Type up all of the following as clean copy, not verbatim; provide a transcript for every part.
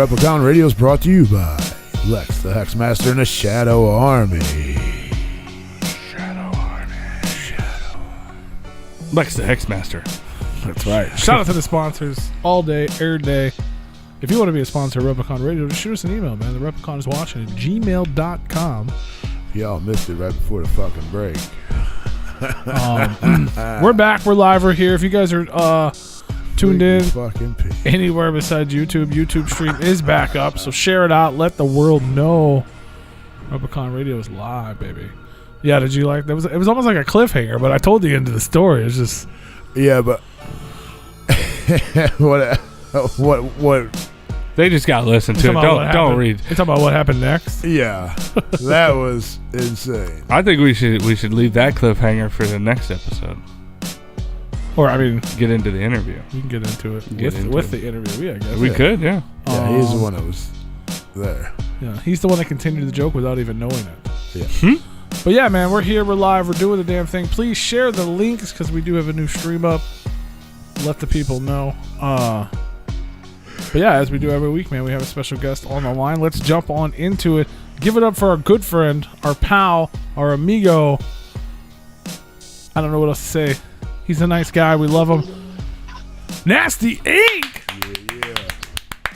Replicon Radio is brought to you by Lex, the Hexmaster, and the Shadow Army. Lex, the Hexmaster. That's right. Shout out to the sponsors all day, every day. If you want to be a sponsor of Replicon Radio, just shoot us an email, man. The Repliconiswatching at gmail.com. Y'all missed it right before the fucking break. We're back. We're live. We're here. If you guys are tuned in anywhere besides YouTube stream is back up. So share it out. Let the world know Replicon Radio is live, baby. Yeah, did you like that? It was almost like a cliffhanger, but I told the end of the story. It's just but what? They just got to listen to it. Don't read. You talking about what happened next? Yeah, that was insane. I think we should leave that cliffhanger for the next episode. Or I mean, get into the interview. You can get into it with the interview. Yeah, I guess we could. Yeah. Yeah, he's the one that was there. Yeah, he's the one that continued the joke without even knowing it. Yeah. But yeah, man, we're here. We're live. We're doing the damn thing. Please share the links because we do have a new stream up. Let the people know. But yeah, as we do every week, man, we have a special guest on the line. Let's jump on into it. Give it up for our good friend, our pal, our amigo. I don't know what else to say. He's a nice guy. We love him. Nastie Inc. Yeah.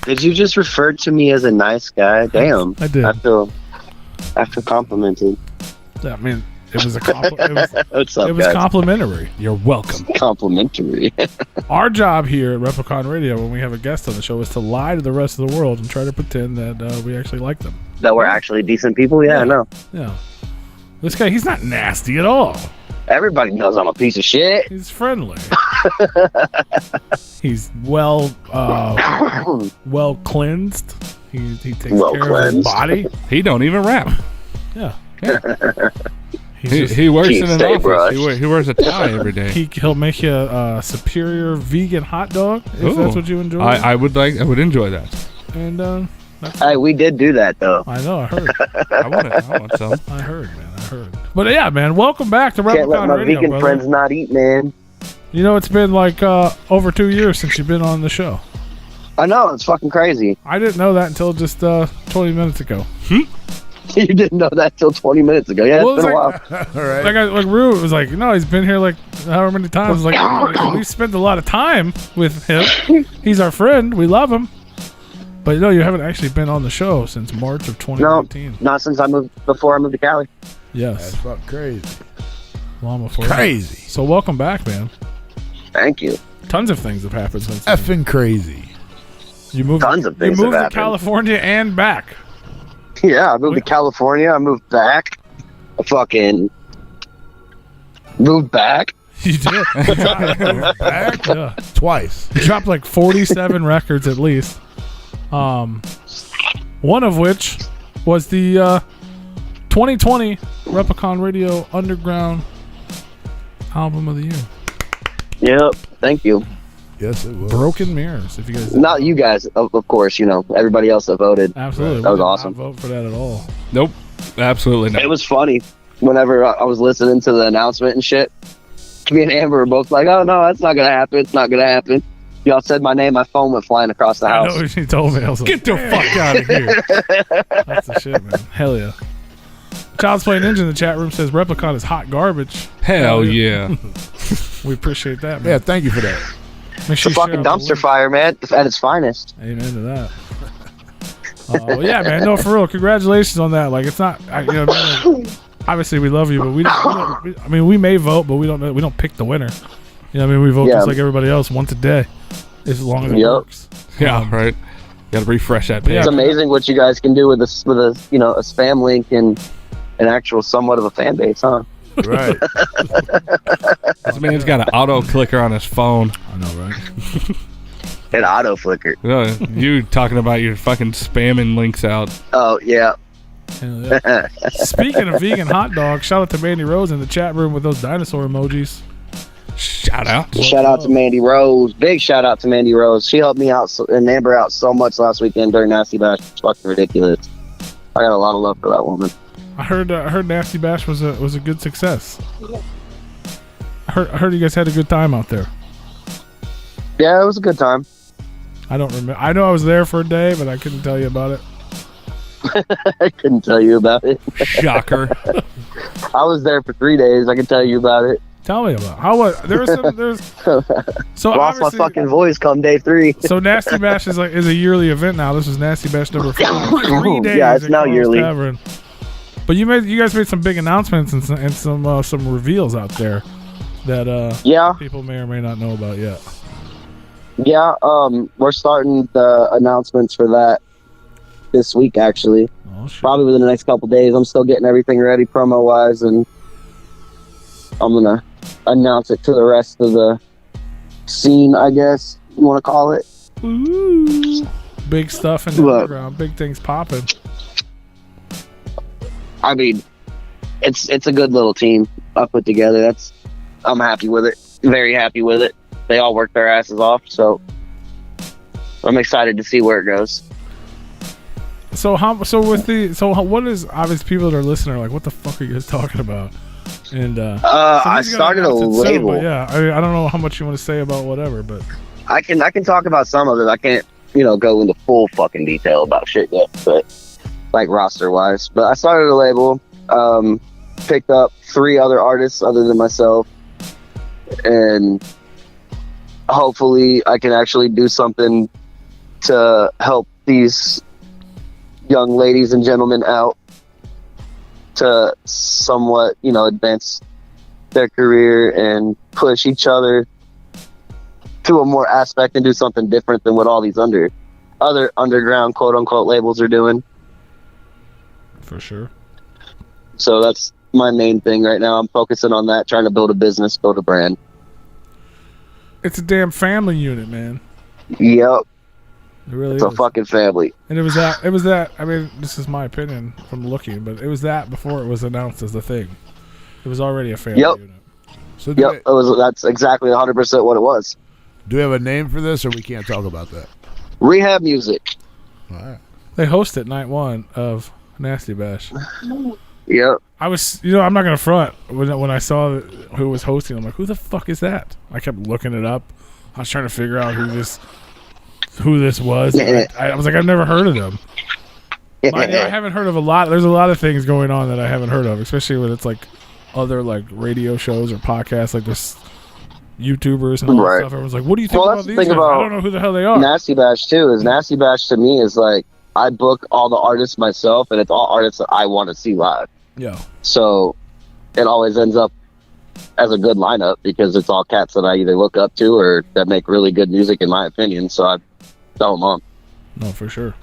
Did you just refer to me as a nice guy? Damn. I did. I feel complimented. I mean, it was a compliment. What's up, it was guys? Complimentary. You're welcome. Complimentary. Our job here at Replicon Radio, when we have a guest on the show, is to lie to the rest of the world and try to pretend that we actually like them. That we're actually decent people? Yeah, I know. Yeah. This guy, he's not nasty at all. Everybody knows I'm a piece of shit. He's friendly. He's well cleansed. He takes care of his body. He don't even rap. Yeah. He works in an office. He wears a tie every day. He'll make you a superior vegan hot dog if that's what you enjoy. I would enjoy that. And hey, we did do that though. I know. I heard. I want some. I heard, man. I heard. But yeah, man. Welcome back to Replicon Radio. Can't let my vegan brother. friends not eat, man. You know, it's been like over 2 years since you've been on the show. I know, it's fucking crazy. I didn't know that until just 20 minutes ago. You didn't know that till 20 minutes ago. Yeah, it's been a while. All right. Like Rue was like, no, he's been here like however many times. Like, we've spent a lot of time with him. He's our friend. We love him. But no, you haven't actually been on the show since March of 2019. No, not since before I moved to Cali. Yes. That's fucking crazy. Long before. Crazy. So welcome back, man. Thank you. Tons of things have happened since then. Effing crazy. You moved. Tons of things You moved have to happened. California and back. Yeah, I moved to California. I moved back. I fucking moved back. You did. Back? Yeah. Twice. You dropped like 47 records at least. One of which was the 2020 Replicon Radio Underground Album of the Year. Yep. Thank you. Yes, it was. Broken Mirrors. If you guys, Not you guys, of course. You know, everybody else that voted. absolutely, That was we did not awesome. vote for that at all. Nope. Absolutely not. It was funny. Whenever I was listening to the announcement and shit, me and Amber were both like, "Oh no, that's not gonna happen. It's not gonna happen." Y'all said my name, my phone went flying across the I house. know she told me. I was like, Get the fuck out of here. that's the shit, man. Hell yeah. Child's Play Ninja in the chat room says Replicon is hot garbage. Hell yeah. We appreciate that, man. Yeah, thank you for that. Make It's a sure you fucking share out the dumpster link. fire, man, at its finest. Amen to that. Yeah, man. No, for real. Congratulations on that. Like, it's not. Obviously, we love you, but we don't. We may vote, but we don't pick the winner. You know, we vote just like everybody else once a day, as long as it works. Yeah, right. Got to refresh that page. It's amazing what you guys can do with a spam link and an actual somewhat of a fan base, huh? Right. This man's got an auto clicker on his phone. I know, right? An auto flicker. You talking about your fucking spamming links out. Oh yeah. Hell yeah. Speaking of vegan hot dogs, shout out to Mandy Rose in the chat room with those dinosaur emojis. Shout out. Shout out to Mandy Rose. Big shout out to Mandy Rose. She helped me out and Amber out so much last weekend during Nasty Bash. It's fucking ridiculous. I got a lot of love for that woman. I heard Nasty Bash was a good success. I heard you guys had a good time out there. Yeah, it was a good time. I don't remember. I know I was there for a day, but I couldn't tell you about it. I couldn't tell you about it. Shocker. I was there for 3 days. I can tell you about it. Tell me about it. How was there was some there's so Lost my obviously fucking voice come day 3. so Nasty Bash is a yearly event now. This is Nasty Bash number 4. 3 days. Yeah, it's at now Carl's yearly. Tavern. But you guys made some big announcements and some reveals out there that Yeah, people may or may not know about yet. yeah. We're starting the announcements for that this week, actually. Oh shit. Probably within the next couple days. I'm still getting everything ready promo wise, and I'm gonna announce it to the rest of the scene, I guess you want to call it. Ooh. Big stuff in the Look. underground. Big things popping. I mean, it's a good little team I put together. I'm happy with it. Very happy with it. They all work their asses off, so I'm excited to see where it goes. What is obvious people that are listening are like, what the fuck are you guys talking about? And I started a label. But yeah, I don't know how much you want to say about whatever, but I can talk about some of it. I can't, go into full fucking detail about shit yet, but like roster wise. But I started a label, picked up 3 other artists other than myself, and hopefully I can actually do something to help these young ladies and gentlemen out to somewhat, advance their career and push each other to a more aspect and do something different than what all these other underground quote unquote labels are doing. for sure. So that's my main thing right now. I'm focusing on that, trying to build a business, build a brand. It's a damn family unit, man. Yep. It really It's is. a fucking family. And it was that. I mean, this is my opinion from looking, but it was that before it was announced as the thing. It was already a family Yep. unit. So Yep. That's exactly 100% what it was. do we have a name for this, or we can't talk about that? Rehab music. All right. They hosted night 1 of Nasty Bash. Yep. I was, I'm not gonna front when I saw who was hosting. I'm like, who the fuck is that? I kept looking it up. I was trying to figure out who this was. I was like, I've never heard of them. I haven't heard of a lot. There's a lot of things going on that I haven't heard of, especially when it's like other like radio shows or podcasts, like this YouTubers and all that Right. stuff. Everyone's like, what do you think Well, about that's the these thing guys? I about don't know who the hell they are. Nasty Bash too is Nasty Bash to me is like I book all the artists myself, and it's all artists that I want to see live. Yeah. So it always ends up as a good lineup because it's all cats that I either look up to or that make really good music, in my opinion. So I throw them on. No, for sure.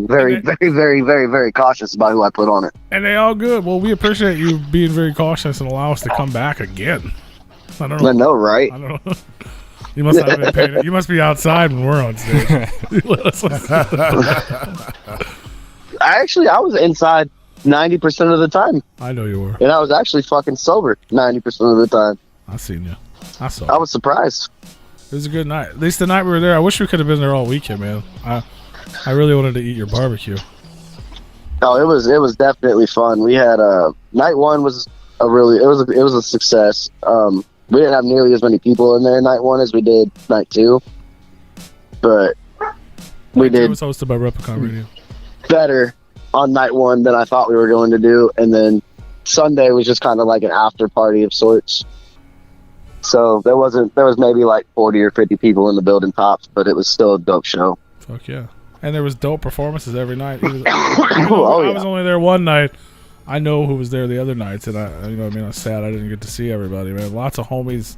Very, very, very, very, very cautious about who I put on it. And they all good. Well, we appreciate you being very cautious and allow us to come back again. I don't know. I know, right? I don't know. You must not have been paying. You must be outside when we're on stage. I was inside 90% of the time, I know you were. and I was actually fucking sober 90% of the time. I seen you. I saw. I was surprised. It was a good night. At least the night we were there. I wish we could have been there all weekend, man. I really wanted to eat your barbecue. Oh, it was definitely fun. We had night 1 was it was a success. We didn't have nearly as many people in there night 1 as we did night 2, but we It did was hosted by Replicon Radio. better on night 1 than I thought we were going to do, and then Sunday was just kind of like an after party of sorts. So there was maybe like 40 or 50 people in the building tops, but it was still a dope show. Fuck yeah. And there was dope performances every night. I was only there one night. I know who was there the other nights, and I'm sad I didn't get to see everybody, man. Lots of homies,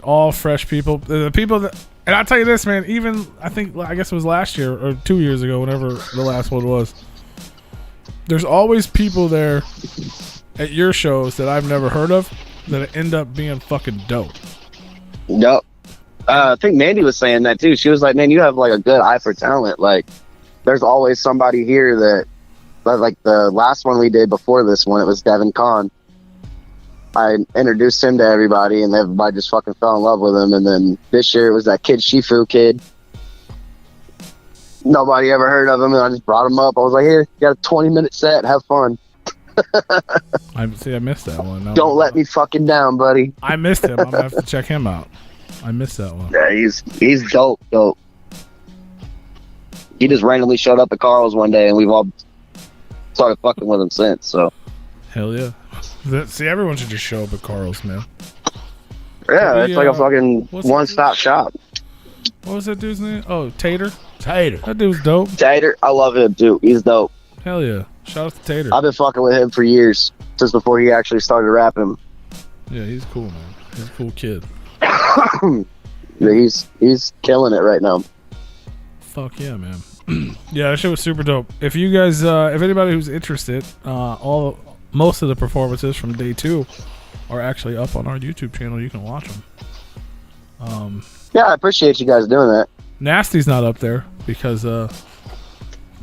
all fresh people. The people that, and I'll tell you this, man, even, I guess it was last year or 2 years ago, whenever the last one was, there's always people there at your shows that I've never heard of that end up being fucking dope. Yep. I think Mandy was saying that too. She was like, man, you have like a good eye for talent. Like there's always somebody here that, like the last one we did before this one, it was Devin Kahn. I introduced him to everybody and everybody just fucking fell in love with him. And then this year it was that kid Shifu kid. Nobody ever heard of him, and I just brought him up. I was like, here, you got a 20-minute set, have fun. I missed that one. Don't let me fucking down, buddy. I missed him. I'm gonna have to check him out. I missed that one. Yeah, he's dope. He just randomly showed up at Carl's one day, and we've all started fucking with him since. So Hell yeah. See, everyone should just show up at Carl's, man. yeah, it's like a fucking one-stop shop. What was that dude's name? Oh, Tater. Tater. That dude's dope. Tater, I love him too. He's dope. Hell yeah. Shout out to Tater. I've been fucking with him for years, since before he actually started rapping. Yeah, he's cool, man. He's a cool kid. Yeah, he's killing it right now. Fuck yeah, man. Yeah, that shit was super dope. If you guys, if anybody who's interested, most of the performances from day 2 are actually up on our YouTube channel. You can watch them. Yeah, I appreciate you guys doing that. Nastie's not up there because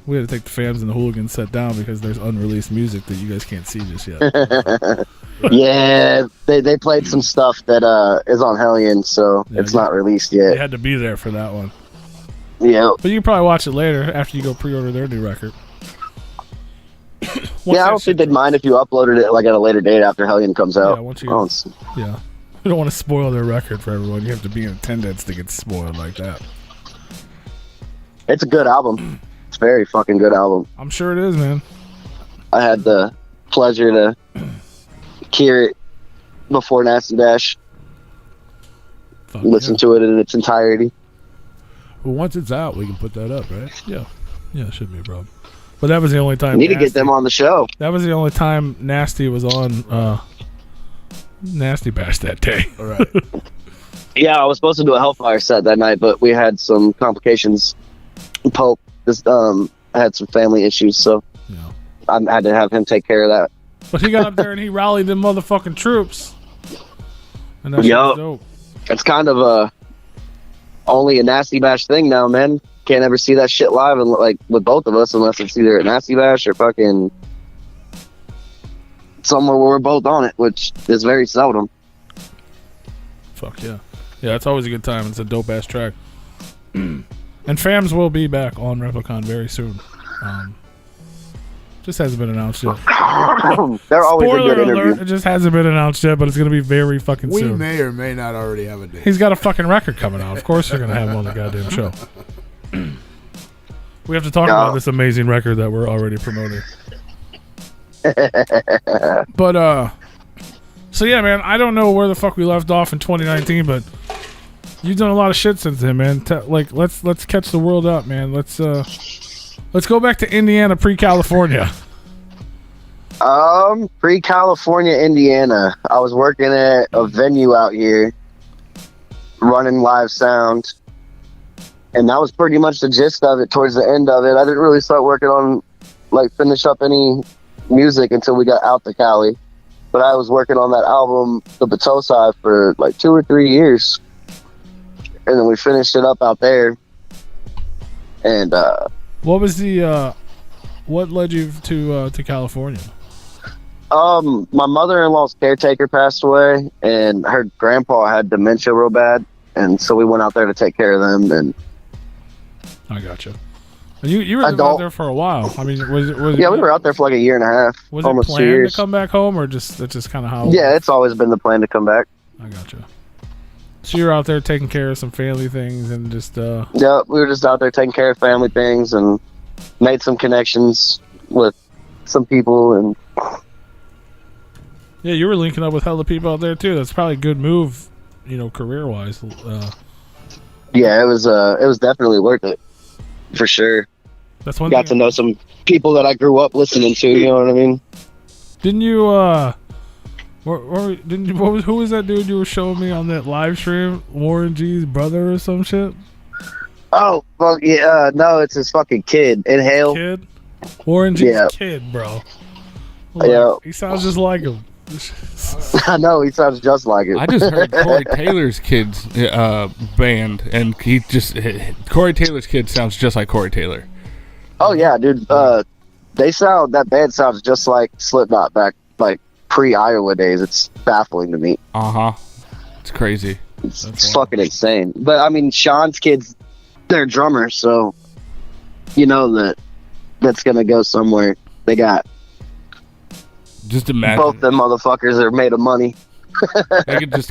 we had to take the fans and the hooligans set down because there's unreleased music that you guys can't see just yet. Yeah, they played some stuff that is on Hellion, so Yeah, it's not released yet. You had to be there for that one. Yeah. But you can probably watch it later after you go pre-order their new record. Yeah, I don't think they'd mind if you uploaded it like at a later date after Hellion comes out. Yeah, once you, Oh, yeah. We don't want to spoil their record for everyone. You have to be in attendance to get spoiled like that. it's a good album. It's a very fucking good album. I'm sure it is, man. I had the pleasure to hear it before Nasty Dash. Fuck Listen to it in its entirety. Well, once it's out, we can put that up, right? Yeah. Yeah, it should be a problem. But that was the only time. Need to get them on the show. That was the only time Nasty was on Nasty Bash that day. All right. Yeah, I was supposed to do a Hellfire set that night, but we had some complications. Pope just had some family issues, so Yeah. I had to have him take care of that. But he got up there and he rallied them motherfucking troops. And that shit was dope. It's kind of only a Nasty Bash thing now, man. Can't ever see that shit live and like with both of us unless it's either a Nasty Bash or fucking somewhere where we're both on it, which is very seldom. Fuck yeah. Yeah, it's always a good time. It's a dope ass track. And Fams will be back on Replicon very soon. Just hasn't been announced yet. They're always Spoiler a good interview. alert, it just hasn't been announced yet, but it's going to be very fucking We soon. may or may not already have a date. He's got a fucking record coming out. Of course you're going to have him on the goddamn show. We have to talk about this amazing record that we're already promoting. But, so yeah, man, I don't know where the fuck we left off in 2019, but you've done a lot of shit since then, man. Let's catch the world up, man. Let's go back to Indiana pre-California. Pre-California, Indiana. I was working at a venue out here, running live sound, and that was pretty much the gist of it. Towards the end of it, I didn't really start working on, finish up any music until we got out to Cali. But I was working on that album, The Batosai, for 2 or 3 years, and then we finished it up out there. And what was the what led you to California? My mother-in-law's caretaker passed away, and her grandpa had dementia real bad, and so we went out there to take care of them. And I gotcha. And you were out there for a while. I mean, was it? Yeah, we were out there for 1.5 years. Was almost it 2 planned years. to come back home, or that's just kind of how? Yeah, it's always been the plan to come back. I gotcha. So you were out there taking care of some family things and just. Yeah, we were just out there taking care of family things and made some connections with some people and. Yeah, you were linking up with hella people out there too. That's probably a good move, career wise. Yeah, it was definitely worth it, for sure. That's one. Got to know some people that I grew up listening to. You know what I mean? Didn't you? Who was that dude you were showing me on that live stream? Warren G's brother or some shit? Oh, fuck yeah! No, it's his fucking kid. Inhale. Kid. Warren G's kid, bro. Yeah. He sounds just like him. I know, he sounds just like it. I just heard Corey Taylor's kid's band, and Corey Taylor's kid sounds just like Corey Taylor. Oh yeah, dude. That band sounds just like Slipknot back pre-Iowa days. It's baffling to me. It's crazy. It's fucking insane. But I mean, Sean's kid's their drummer, so you know that's gonna go somewhere. They got. Just imagine Both them motherfuckers are made of money. they could just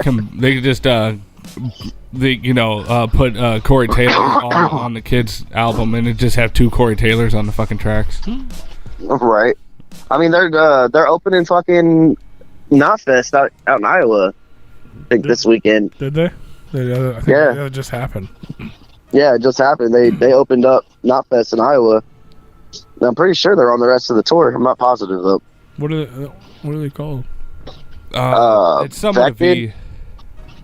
put Corey Taylor on the kids' album, and it just have 2 Corey Taylors on the fucking tracks. Right. I mean, they're opening fucking Knotfest out in Iowa. I think this weekend. Did they? I think Yeah. It just happened. Yeah, it just happened. They opened up Knotfest in Iowa. And I'm pretty sure they're on the rest of the tour. I'm not positive though. What are they called? It's some of the V.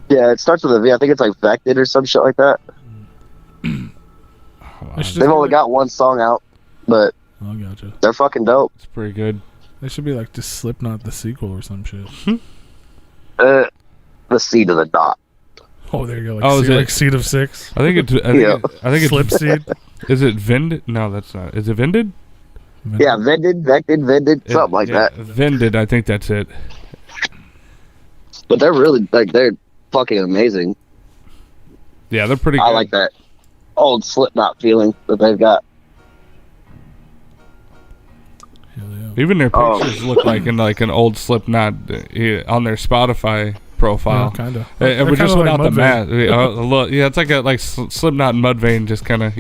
Yeah, it starts with a V. I think it's like Vected or some shit like that. They've only got 1 song out, but I gotcha. they're fucking dope. It's pretty good. They should be like just Slipknot the sequel or some shit. The Seed of the Dot. Oh, there you go. Like Seed of Six. I think it's Slip Seed. Is it Vended? No, that's not. Is it Vended? Yeah, Vended, something like that. Vended, I think that's it. But they're really they're fucking amazing. Yeah, they're pretty good. I like that old Slipknot feeling that they've got. Hell yeah. Even their pictures look like in like an old Slipknot on their Spotify profile. Yeah, kind of. And we just went out the mask. Yeah, it's like Slipknot and Mudvayne, just kind of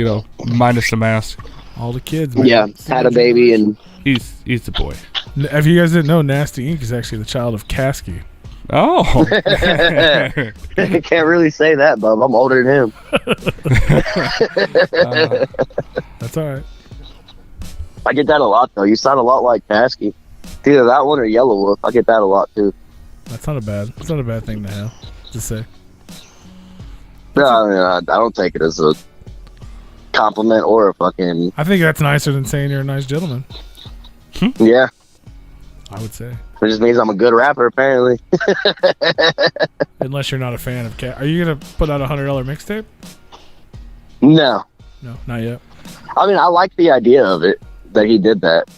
minus the mask. All the kids. Man. Yeah, had a baby and he's the boy. If you guys didn't know, Nasty Inc. is actually the child of Kasky. Oh, can't really say that, bub. I'm older than him. That's all right. I get that a lot though. You sound a lot like Kasky. It's either that one or Yellow Wolf. I get that a lot too. That's not a bad thing to have to say. No, I don't take it as a compliment or a fucking. I think that's nicer than saying you're a nice gentleman. Yeah, I would say. it just means I'm a good rapper, apparently. Unless you're not a fan of Are you gonna put out a $100 mixtape? No, Not yet. I mean I like the idea of it that he did that.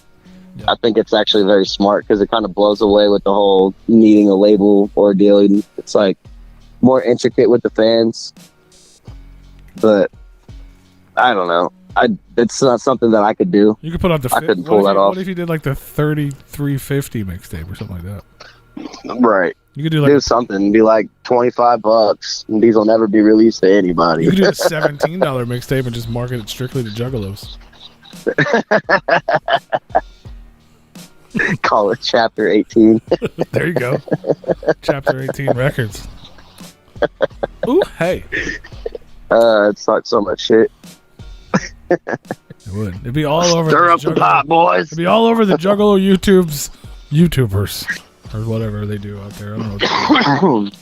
Yeah. I think it's actually very smart because it kind of blows away with the whole needing a label ordeal. It's like more intricate with the fans, but I don't know. It's not something that I could do. You could put out the. I couldn't pull that off. What if you did like the 3350 mixtape or something like that? Right. You could do something. Be like $25, and these will never be released to anybody. You could do a $17 mixtape and just market it strictly to juggalos. Call it Chapter 18. There you go. Chapter 18 Records. Ooh, hey. It's not so much shit. It would. It'd be all over. Stir up the pot, boys. It'd be all over the Juggalo YouTubers or whatever they do out there. I don't know. What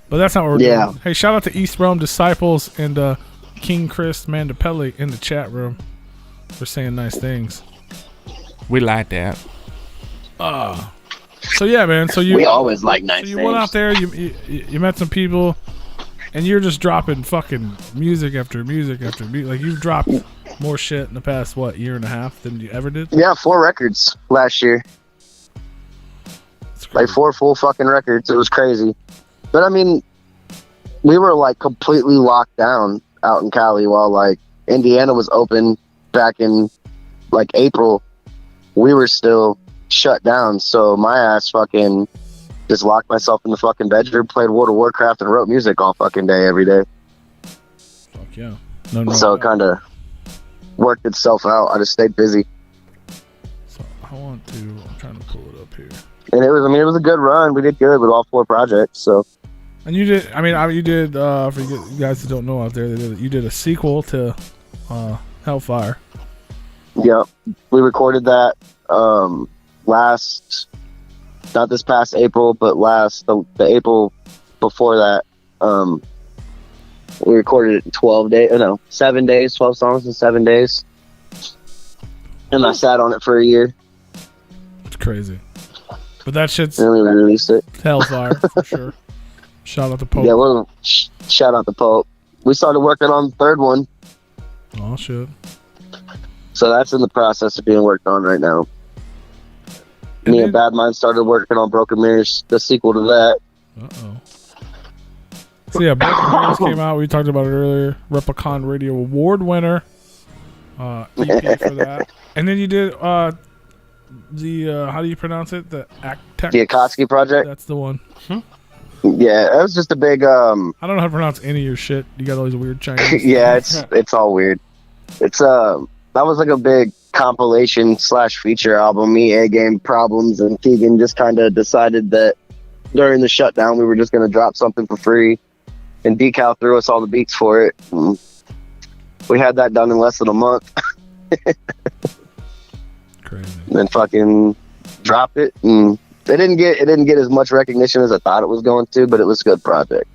but that's not what we're doing. Hey, shout out to East Rome Disciples and King Chris Mandapelli in the chat room for saying nice things. We like that. So yeah, man. So we always like nice things. You went out there. You met some people, and you're just dropping fucking music after music after music. Like you've dropped more shit in the past year and a half than you ever did. Yeah, 4 records last year. Like 4 full fucking records. It was crazy. But I mean, we were like completely locked down out in Cali while like Indiana was open back in like April. We were still shut down. So my ass fucking just locked myself in the fucking bedroom, played World of Warcraft, and wrote music all fucking day, every day. Fuck yeah. So it kind of worked itself out. I just stayed busy. So I'm trying to pull it up here. And it was a good run. We did good with all 4 projects. So. And you did. For you guys that don't know out there, you did a sequel to Hellfire. Yep, we recorded that not this past April, but the April before that. We recorded it in 7 days, 12 songs in 7 days, and I sat on it for a year. It's crazy. But that shit's... And then we released it. Hellfire, for sure. Shout out to Pope. Yeah, shout out to Pope. We started working on the 3rd one. Oh, shit. So that's in the process of being worked on right now. Me and Bad Mind started working on Broken Mirrors, the sequel to that. Uh-oh. So yeah, Broken Mirrors came out. We talked about it earlier. Replicon Radio Award winner. EP for that. And then you did how do you pronounce it? The Actec. The Akatsuki Project? That's the one. Yeah, it was just a big I don't know how to pronounce any of your shit. You got all these weird Chinese. yeah, it's all weird. It's that was like a big compilation / feature album. Me, A Game, Problems, and Keegan just kind of decided that during the shutdown we were just going to drop something for free, and Decal threw us all the beats for it. And we had that done in less than a month. Crazy. And then fucking dropped it, and it didn't get as much recognition as I thought it was going to, but it was a good project.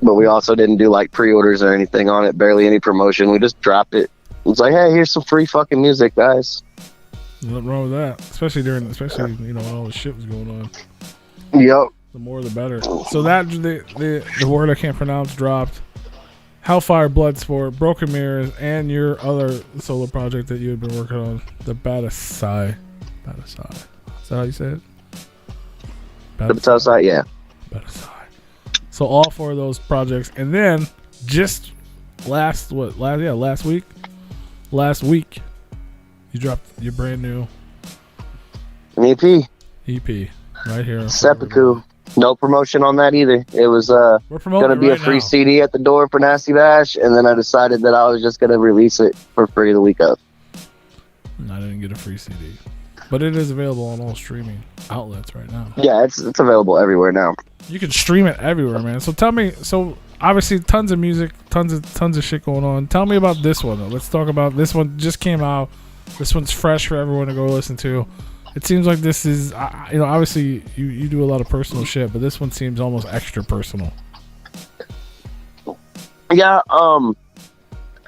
But we also didn't do like pre-orders or anything on it, barely any promotion. We just dropped it. It was like, hey, here's some free fucking music, guys. Nothing wrong with that, especially when all the shit was going on. Yep. The more, the better. So that the word I can't pronounce dropped. Hellfire, Bloodsport, Broken Mirrors, and your other solo project that you had been working on, the Batasai. Is that how you say it? Batasai, yeah. Batasai. So all 4 of those projects, and then just last week, you dropped your brand new An EP. right here. Seppuku. No promotion on that either. It was We're promoting gonna be right a free now. CD at the door for Nasty Bash, and then I decided that I was just gonna release it for free the week of. I didn't get a free CD, but it is available on all streaming outlets right now. Yeah, it's available everywhere now. You can stream it everywhere, man. So tell me. So obviously, tons of music, tons of shit going on. Tell me about this one, though. Let's talk about this one. Just came out. This one's fresh for everyone to go listen to. It seems like this is, obviously you do a lot of personal shit, but this one seems almost extra personal. Yeah, I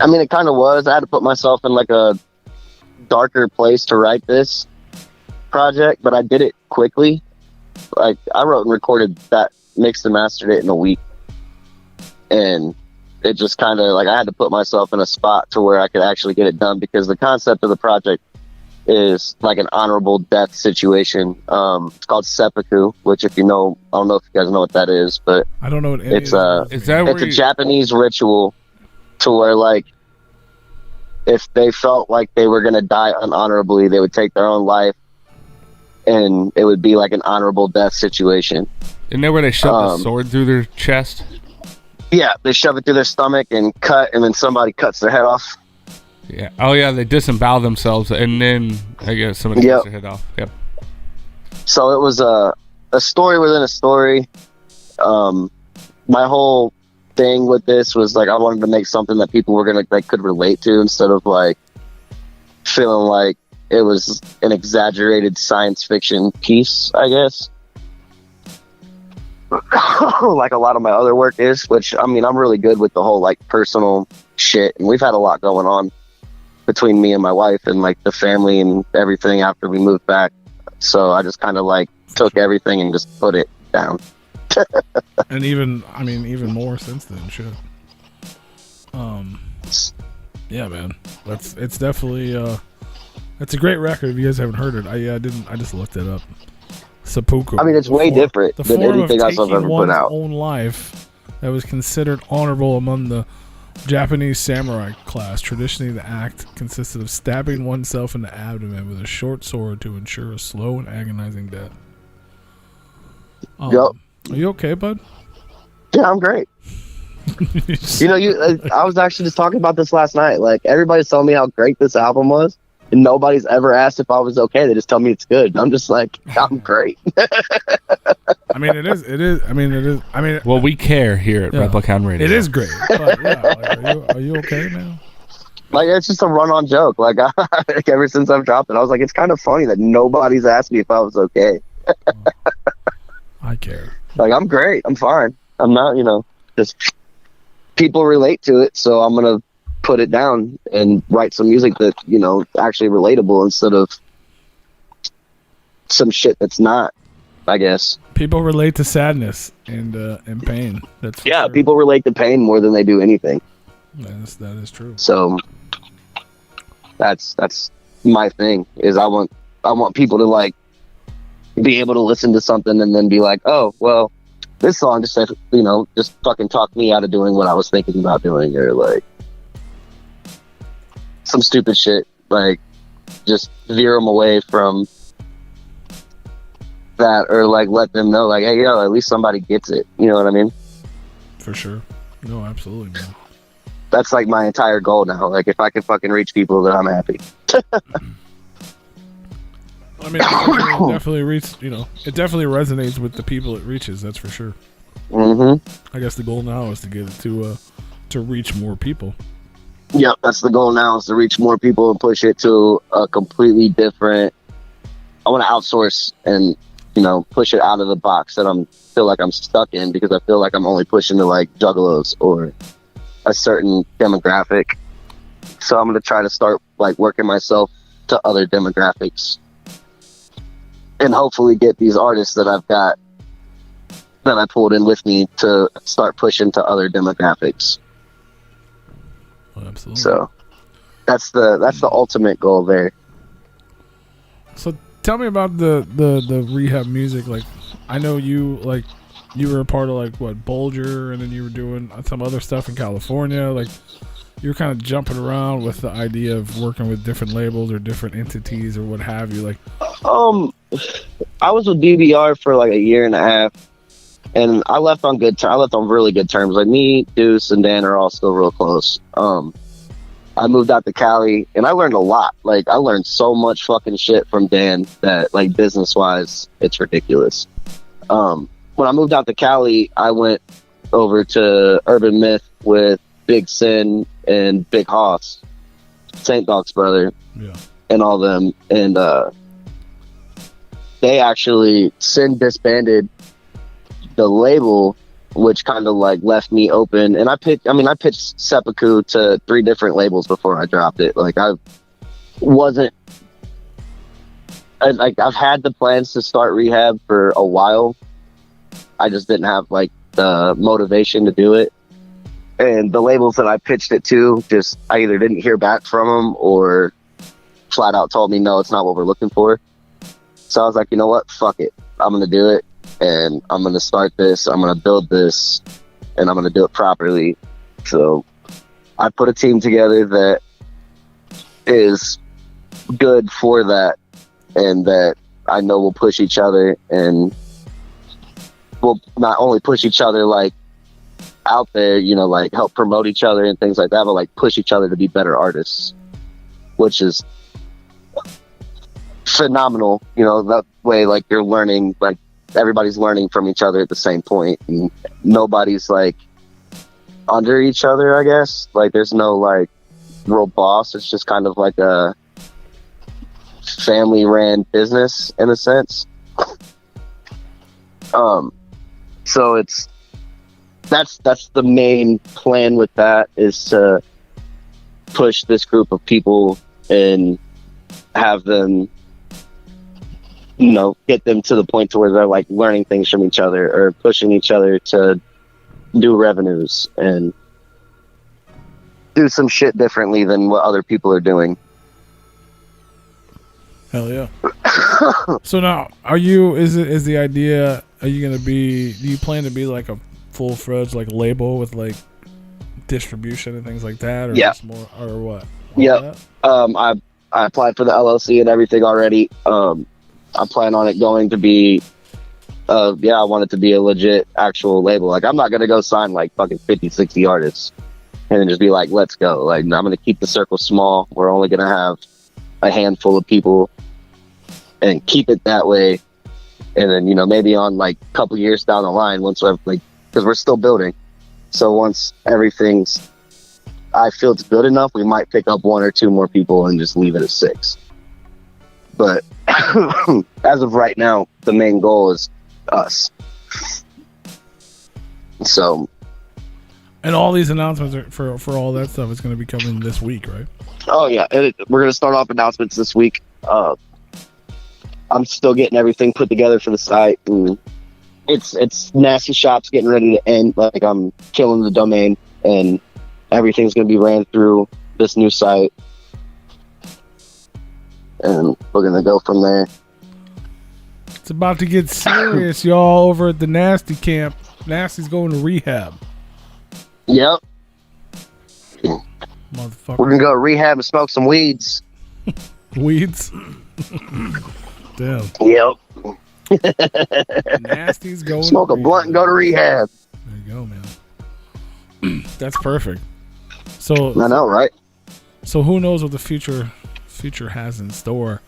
mean, it kind of was. I had to put myself in like a darker place to write this project, but I did it quickly. Like, I wrote and recorded that, mixed and mastered it in a week. And it just kind of, like, I had to put myself in a spot to where I could actually get it done, because the concept of the project is like an honorable death situation. It's called seppuku, which, if you know, I don't know if you guys know what that is, but I don't know what it's Is that it's a Japanese ritual to where, like, if they felt like they were gonna die unhonorably, they would take their own life, and it would be like an honorable death situation. Isn't that where they shove the sword through their chest? Yeah, they shove it through their stomach and cut, and then somebody cuts their head off. Yeah. Oh yeah, they disembowel themselves, and then I guess somebody cuts their head off. Yep. So it was a story within a story. My whole thing with this was, like, I wanted to make something that people were could relate to, instead of like feeling like it was an exaggerated science fiction piece, I guess. Like a lot of my other work is, which, I mean, I'm really good with the whole like personal shit, and we've had a lot going on between me and my wife and like the family and everything after we moved back. So I just kind of like took everything and just put it down. And even more since then, shit. Yeah, man, it's definitely it's a great record. If you guys haven't heard it, I just looked it up. Seppuku. I mean, it's way different than anything else I've ever put out. Own life that was considered honorable among the Japanese samurai class. Traditionally, the act consisted of stabbing oneself in the abdomen with a short sword to ensure a slow and agonizing death. Yep. Are you okay, bud? Yeah, I'm great. I was actually just talking about this last night. Like, everybody's telling me how great this album was, and nobody's ever asked if I was okay. They just tell me it's good. And I'm just like, I'm great. I mean, it is. Well, we care here at Replicon Radio. It is great. But yeah, are you okay now? Like, it's just a run-on joke. Like, ever since I've dropped it, I was like, it's kind of funny that nobody's asked me if I was okay. I care. Like, I'm great. I'm fine. I'm not, just people relate to it, so I'm going to put it down and write some music that, actually relatable, instead of some shit that's not, I guess. People relate to sadness and pain. That's sure. People relate to pain more than they do anything. That is true. So that's my thing, is I want people to, like, be able to listen to something and then be like, oh, well, this song just said, just fucking talk me out of doing what I was thinking about doing, or like some stupid shit, like just veer them away from that, or like let them know, like, hey, yo, at least somebody gets it. You know what I mean? For sure. No, absolutely, man. That's like my entire goal now. Like, if I can fucking reach people, then I'm happy. I mean, it definitely reaches, it definitely resonates with the people it reaches. That's for sure. Mm-hmm. I guess the goal now is to get it to reach more people. Yep, that's the goal now, is to reach more people and push it to a completely different. I want to outsource and push it out of the box that feel like I'm stuck in, because I feel like I'm only pushing to like juggalos or a certain demographic. So I'm gonna try to start like working myself to other demographics, and hopefully get these artists that I've got that I pulled in with me to start pushing to other demographics. Oh, absolutely. So that's the ultimate goal there. So tell me about the rehab music. Like, I know you were a part of like what, Bulger, and then you were doing some other stuff in California. Like, you were kind of jumping around with the idea of working with different labels or different entities or what have you. Like, I was with DBR for like a year and a half, and I left on good terms. I left on really good terms. Like, me, Deuce, and Dan are all still real close. I moved out to Cali, and I learned a lot. Like, I learned so much fucking shit from Dan that, like, business-wise, it's ridiculous. When I moved out to Cali, I went over to Urban Myth with Big Sin and Big Hoss, St. Dog's brother, and all them. And they actually, Sin disbanded the label, which kind of like left me open. And I pitched Seppuku to 3 different labels before I dropped it. Like, I've had the plans to start rehab for a while. I just didn't have like the motivation to do it. And the labels that I pitched it to, I either didn't hear back from them or flat out told me, no, it's not what we're looking for. So I was like, you know what? Fuck it. I'm going to do it. And I'm going to start this. I'm going to build this. And I'm going to do it properly. So I put a team together that is good for that, and that I know will push each other, and will not only push each other like out there, like help promote each other and things like that, but like push each other to be better artists, which is phenomenal. That way, like, you're learning, like, everybody's learning from each other at the same point, and nobody's like under each other, I guess. Like, there's no like real boss. It's just kind of like a family ran business in a sense. So that's the main plan with that, is to push this group of people and have them, get them to the point to where they're like learning things from each other or pushing each other to do revenues and do some shit differently than what other people are doing. Hell yeah. So now, do you plan to be like a full-fledged like label with like distribution and things like that, or just more, or what? Yep. I applied for the LLC and everything already. I plan on it going to be, I want it to be a legit actual label. Like, I'm not going to go sign like fucking 50, 60 artists and then just be like, let's go. Like, I'm going to keep the circle small. We're only going to have a handful of people and keep it that way. And then, maybe on like a couple years down the line, once we're like, because we're still building. So once I feel it's good enough, we might pick up 1 or 2 more people and just leave it at 6. But as of right now, the main goal is us. So, and all these announcements for all that stuff is going to be coming this week, right? Oh yeah, we're going to start off announcements this week. I'm still getting everything put together for the site, and it's Nasty Shop's getting ready to end. Like, I'm killing the domain, and everything's going to be ran through this new site. And we're gonna go from there. It's about to get serious, y'all, over at the Nasty camp. Nasty's going to rehab. Yep. Motherfucker. We're gonna go to rehab and smoke some weeds. Weeds? Damn. Yep. Nastie's going. Smoke a blunt and go to rehab. There you go, man. That's perfect. So I know, right? So who knows what the future has in store?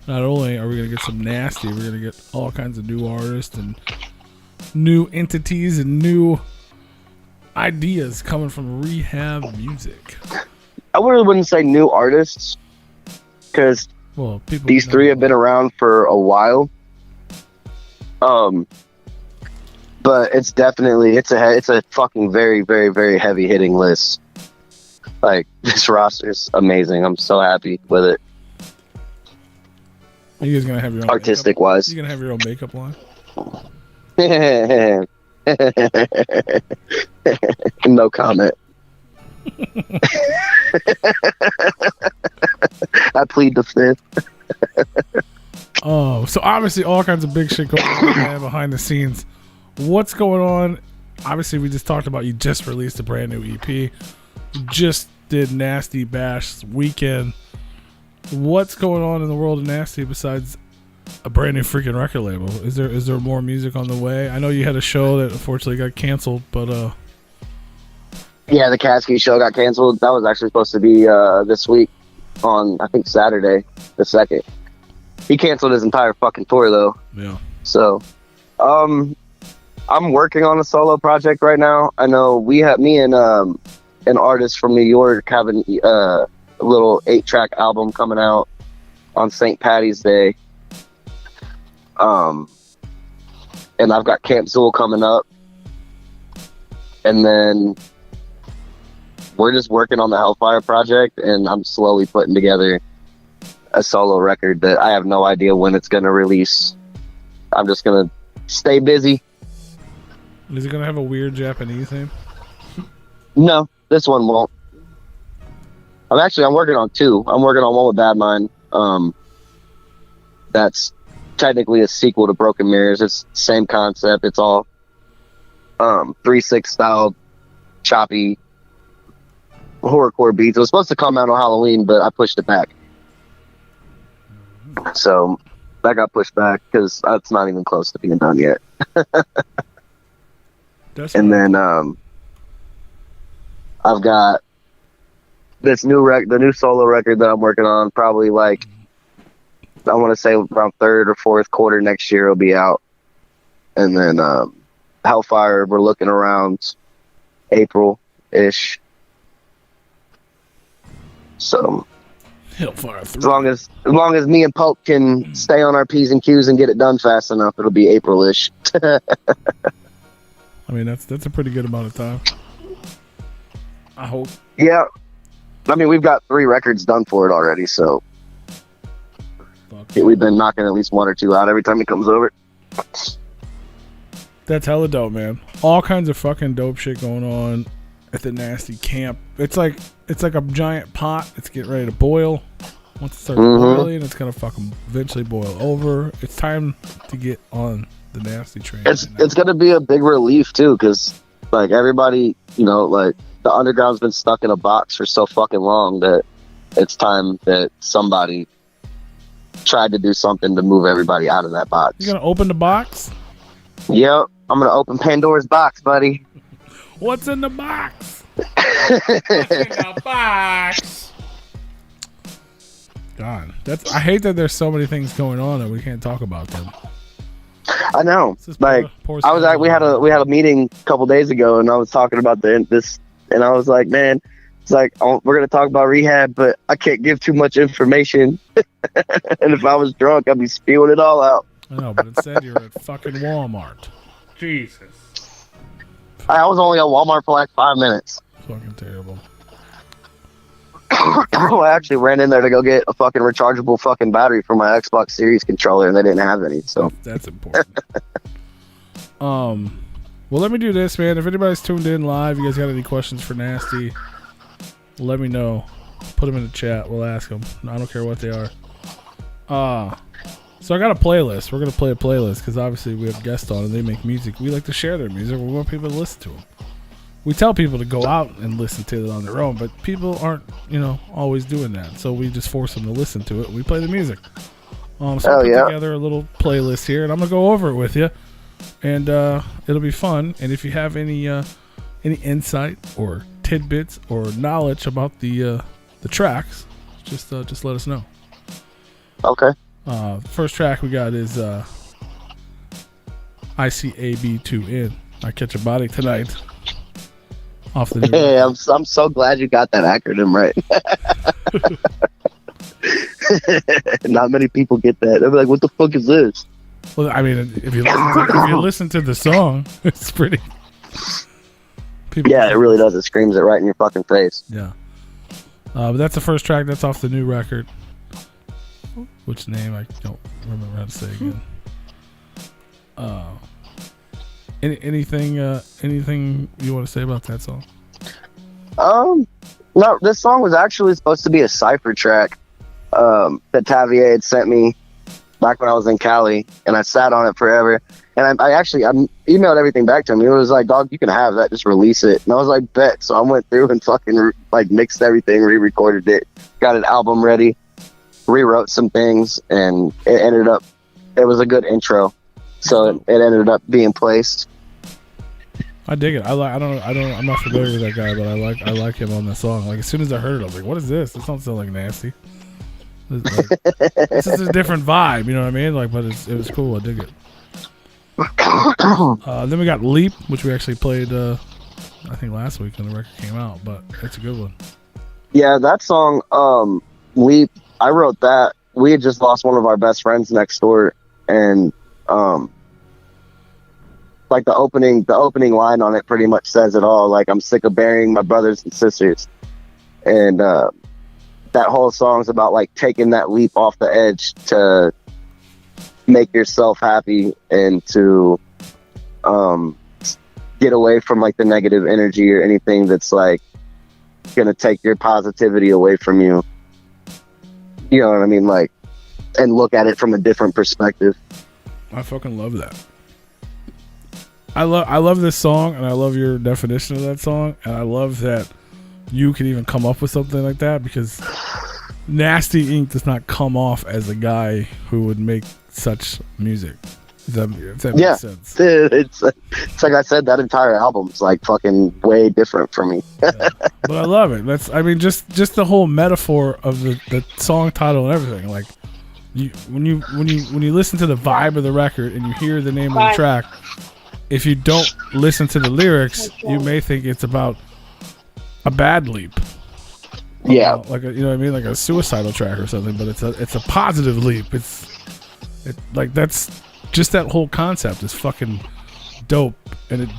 Not only are we gonna get some Nasty, we're gonna get all kinds of new artists and new entities and new ideas coming from rehab music. I really wouldn't say new artists, because these three have been around for a while. But it's definitely it's a fucking very, very, very heavy hitting list. Like, this roster's amazing. I'm so happy with it. Are you guys gonna have your own artistic makeup? wise? You gonna have your own makeup line? No comment. I plead the fifth. Oh, so obviously all kinds of big shit going on, man, behind the scenes. What's going on? Obviously, we just talked about you just released a brand new EP. You just did Nasty Bash weekend. What's going on in the world of Nasty besides a brand new freaking record label? Is there more music on the way? I know you had a show that unfortunately got canceled, but yeah, the Kasky show got canceled. That was actually supposed to be this week on, I think, Saturday the 2nd. He canceled his entire fucking tour though. Yeah. So, I'm working on a solo project right now. I know me and an artist from New York having a little 8-track album coming out on St. Patty's Day. And I've got Camp Zool coming up. And then we're just working on the Hellfire project, and I'm slowly putting together a solo record that I have no idea when it's going to release. I'm just going to stay busy. Is it going to have a weird Japanese name? No, this one won't. I'm working on 2. I'm working on one with Bad Mind. That's technically a sequel to Broken Mirrors. It's the same concept. It's all 3/6 style, choppy horrorcore beats. It was supposed to come out on Halloween, but I pushed it back. So that got pushed back because it's not even close to being done yet. And then I've got this the new solo record that I'm working on. Probably like, I want to say around 3rd or 4th quarter next year it'll be out. And then Hellfire, we're looking around April-ish. So Hellfire 3. as long as me and Pope can stay on our P's and Q's and get it done fast enough, it'll be April-ish. I mean, that's a pretty good amount of time. I hope. Yeah. I mean, we've got 3 records done for it already, so we've been knocking at least 1 or 2 out every time he comes over. That's hella dope, man. All kinds of fucking dope shit going on at the Nasty camp. It's like a giant pot. It's getting ready to boil. Once it starts boiling, it's gonna fucking eventually boil over. It's time to get on the Nasty train. It's gonna be a big relief too, because like everybody, like the underground's been stuck in a box for so fucking long that it's time that somebody tried to do something to move everybody out of that box. You gonna open the box? Yep, I'm gonna open Pandora's box, buddy. What's in the box? What's in the box? God, I hate that there's so many things going on that we can't talk about them. I know. Like, we had a meeting a couple days ago, and I was talking about this, and I was like, man, it's like, we're gonna talk about rehab, but I can't give too much information. And if I was drunk, I'd be spewing it all out. I know, but instead you're at fucking Walmart. Jesus. I was only at Walmart for like 5 minutes. Fucking terrible. I actually ran in there to go get a fucking rechargeable fucking battery for my Xbox Series controller, and they didn't have any. So that's important. Well, let me do this, man. If anybody's tuned in live, you guys got any questions for Nasty, let me know. Put them in the chat. We'll ask them. I don't care what they are. So I got a playlist. We're going to play a playlist because obviously we have guests on and they make music. We like to share their music. We want people to listen to them. We tell people to go out and listen to it on their own, but people aren't, always doing that. So we just force them to listen to it. We play the music. So I put together a little playlist here, and I'm gonna go over it with you, and it'll be fun. And if you have any insight or tidbits or knowledge about the tracks, just let us know. Okay. First track we got is ICAB2N. I Catch a Body Tonight. Off the new Hey, I'm so glad you got that acronym right. Not many people get that. They'll be like, "What the fuck is this?" Well, I mean, if you listen to the song, it's pretty. Yeah, it really does. It screams it right in your fucking face. Yeah. But that's the first track. That's off the new record. Which name I don't remember how to say again. Anything you want to say about that song? No, this song was actually supposed to be a cypher track that Tavier had sent me back when I was in Cali, and I sat on it forever. And I emailed everything back to him. He was like, "Dog, you can have that. Just release it." And I was like, "Bet." So I went through and fucking mixed everything, re-recorded it, got an album ready, rewrote some things, and it was a good intro. So it ended up being placed. I dig it. I'm not familiar with that guy, but I like him on the song. Like, as soon as I heard it, I was like, "What is this? This don't sound like Nasty." This is a different vibe, you know what I mean? Like, but it was cool. I dig it. Then we got Leap, which we actually played, I think last week when the record came out, but it's a good one. Yeah, that song, Leap, I wrote that. We had just lost one of our best friends next door, and like the opening line on it pretty much says it all. Like, I'm sick of burying my brothers and sisters, and that whole song's about like taking that leap off the edge to make yourself happy and to get away from like the negative energy or anything that's like gonna take your positivity away from you. You know what I mean? Like, and look at it from a different perspective. I fucking love that. I love this song, and I love your definition of that song, and I love that you can even come up with something like that, because Nasty Inc. does not come off as a guy who would make such music. If that makes sense. It's like I said, that entire album's like fucking way different for me. Yeah. But I love it. Just the whole metaphor of the song title and everything. Like, when you listen to the vibe of the record and you hear the name of the track, if you don't listen to the lyrics, you may think it's about a bad leap. Yeah, like you know what I mean, like a suicidal track or something. But it's a positive leap. Like, that's just that whole concept is fucking dope, and it,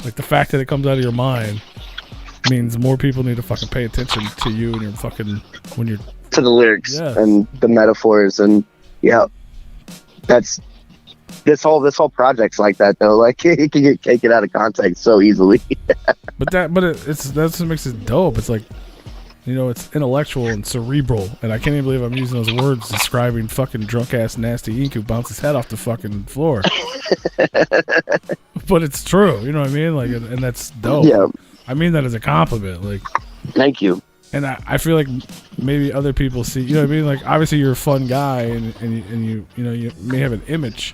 like, the fact that it comes out of your mind means more people need to fucking pay attention to you and your fucking when you're to the lyrics and the metaphors, and that's this whole project's like that though. Like, it can get taken out of context so easily. That's what makes it dope. It's like, you know, it's intellectual and cerebral, and I can't even believe I'm using those words describing fucking drunk ass Nasty Inc. who bounced his head off the fucking floor. But it's true, you know what I mean? Like, and that's dope. Yeah, I mean that as a compliment. Like, thank you. And I feel like maybe other people see, you know what I mean? Like, obviously you're a fun guy, and you know, you may have an image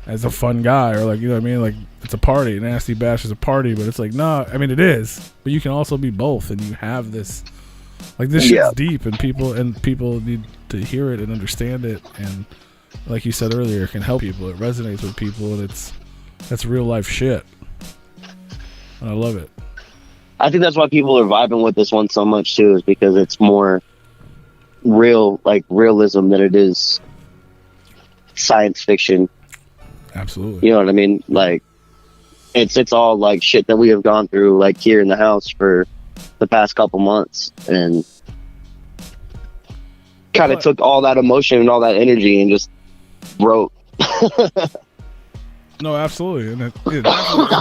as a fun guy, or like, you know what I mean? Like, it's a party. Nasty Bash is a party, but it's like, no, I mean, it is, but you can also be both, and you have this, like, this shit's deep, and people need to hear it and understand it, and like you said earlier, it can help people. It resonates with people, and that's real life shit. And I love it. I think that's why people are vibing with this one so much too, is because it's more real, like realism, than it is science fiction. Absolutely. You know what I mean? Like, it's all like shit that we have gone through, like, here in the house for the past couple months, and kind of took all that emotion and all that energy and just wrote. No, absolutely, and it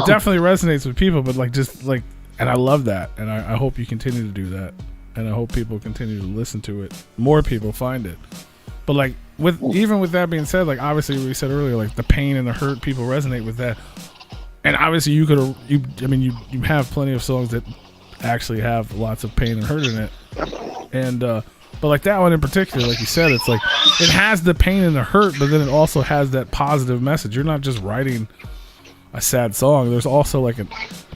definitely resonates with people. But like, just like, and I love that, and I hope you continue to do that, and I hope people continue to listen to it. More people find it, but like, even with that being said, like, obviously we said earlier, like, the pain and the hurt, people resonate with that, and obviously you have plenty of songs that actually have lots of pain and hurt in it, and But like that one in particular, like you said, it's like it has the pain and the hurt, but then it also has that positive message. You're not just writing a sad song. There's also like a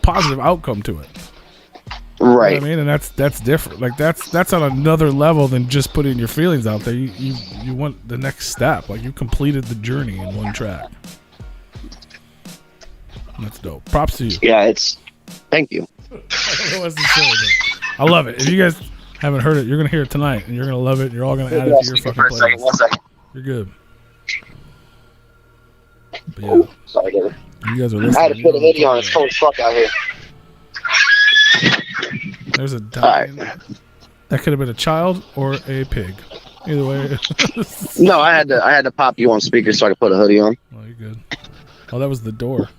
positive outcome to it. Right. You know what I mean? And that's different. Like that's on another level than just putting your feelings out there. You want the next step. Like you completed the journey in one track. That's dope. Props to you. Yeah, thank you. I love it. If you guys haven't heard it, you're gonna hear it tonight, and you're gonna love it. You're all gonna add it to your fucking playlist. One second. You're good. But yeah, Sorry, you guys are listening. I had to put a hoodie on. It's cold as fuck out here. There's a dying. That could have been a child or a pig. Either way. No, I had to pop you on speaker so I could put a hoodie on. Oh, you're good. Oh, that was the door.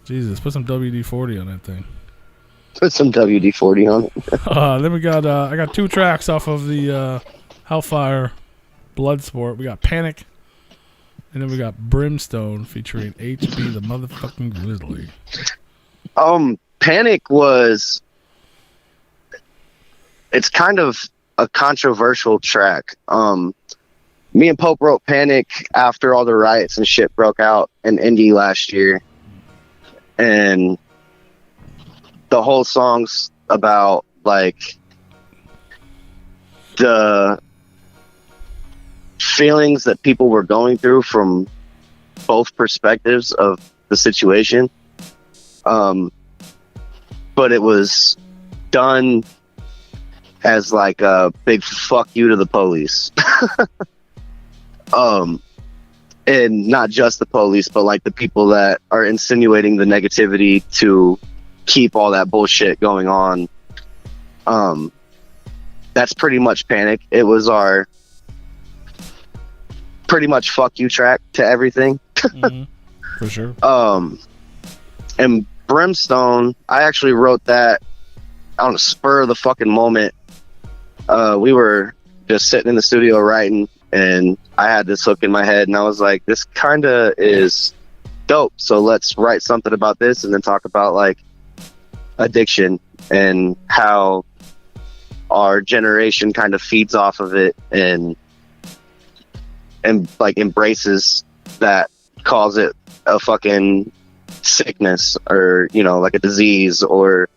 Jesus, put some WD-40 on that thing. Put some WD-40 on it. Then we got I got 2 tracks off of the Hellfire Bloodsport. We got Panic, and then we got Brimstone featuring HB the motherfucking Grizzly. Panic was. It's kind of a controversial track. Me and Pope wrote Panic after all the riots and shit broke out in Indy last year, and the whole song's about like the feelings that people were going through from both perspectives of the situation. But it was done as like a big fuck you to the police. And not just the police, but like the people that are insinuating the negativity to keep all that bullshit going on. That's pretty much Panic. It was our pretty much fuck you track to everything. Mm-hmm. For sure. And Brimstone, I actually wrote that on the spur of the fucking moment. We were just sitting in the studio writing, and I had this hook in my head, and I was like, this kind of is dope. So let's write something about this and then talk about like addiction and how our generation kind of feeds off of it and like embraces that, calls it a fucking sickness or, you know, like a disease, or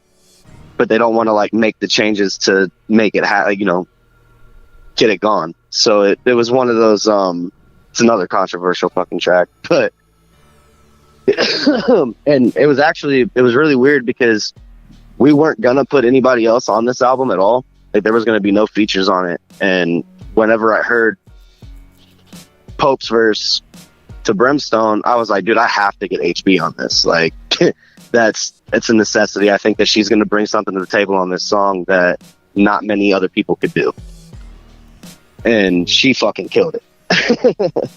but they don't want to like make the changes to make it get it gone. So it was one of those it's another controversial fucking track, but and it was really weird because we weren't gonna put anybody else on this album at all. Like there was gonna be no features on it, and whenever I heard Pope's verse to Brimstone, I was like, dude, I have to get HB on this. Like it's a necessity. I think that she's going to bring something to the table on this song that not many other people could do. And she fucking killed it.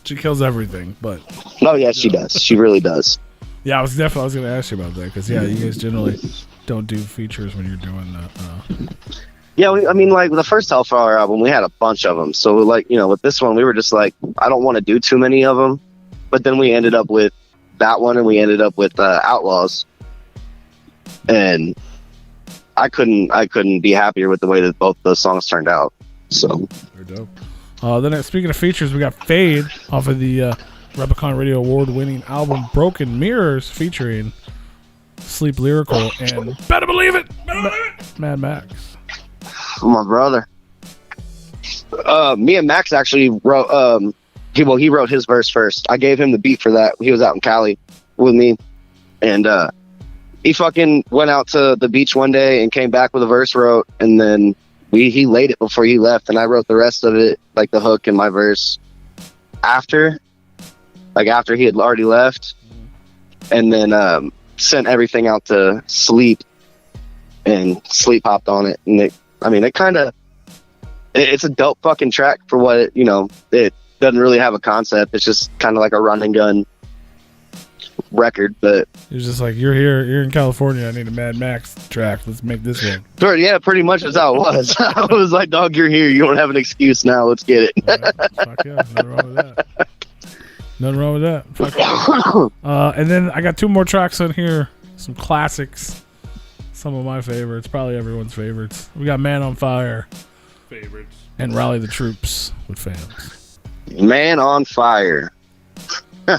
She kills everything, but oh yeah, she does. She really does. Yeah, I was going to ask you about that because you guys generally don't do features when you're doing that. Yeah, I mean, like the first Hellfire album, we had a bunch of them. So like, you know, with this one, we were just like, I don't want to do too many of them. But then we ended up with that one, and we ended up with Outlaws, and I couldn't be happier with the way that both those songs turned out. So very dope. Then speaking of features, we got Fade off of the Replicon Radio Award-winning album Broken Mirrors, featuring Sleep Lyrical and Better Believe It, Mad Max. My brother. Me and Max actually wrote. He wrote his verse first. I gave him the beat for that. He was out in Cali with me, and he fucking went out to the beach one day and came back with a verse wrote, and then he laid it before he left, and I wrote the rest of it, like the hook and my verse, after he had already left, and then sent everything out to Sleep, and Sleep hopped on it, and it's a dope fucking track for what it doesn't really have a concept. It's just kind of like a run and gun record, but it was just like, you're in California, I need a Mad Max track, let's make this one. Yeah, pretty much is how it was. I was like, dog, you're here, you don't have an excuse now, let's get it. Right. Fuck yeah, nothing wrong with that. Fuck yeah. And then I got 2 more tracks on here, some classics, some of my favorites, probably everyone's favorites. We got Man on Fire favorites. And rally the troops with fans. Man on Fire. Yeah.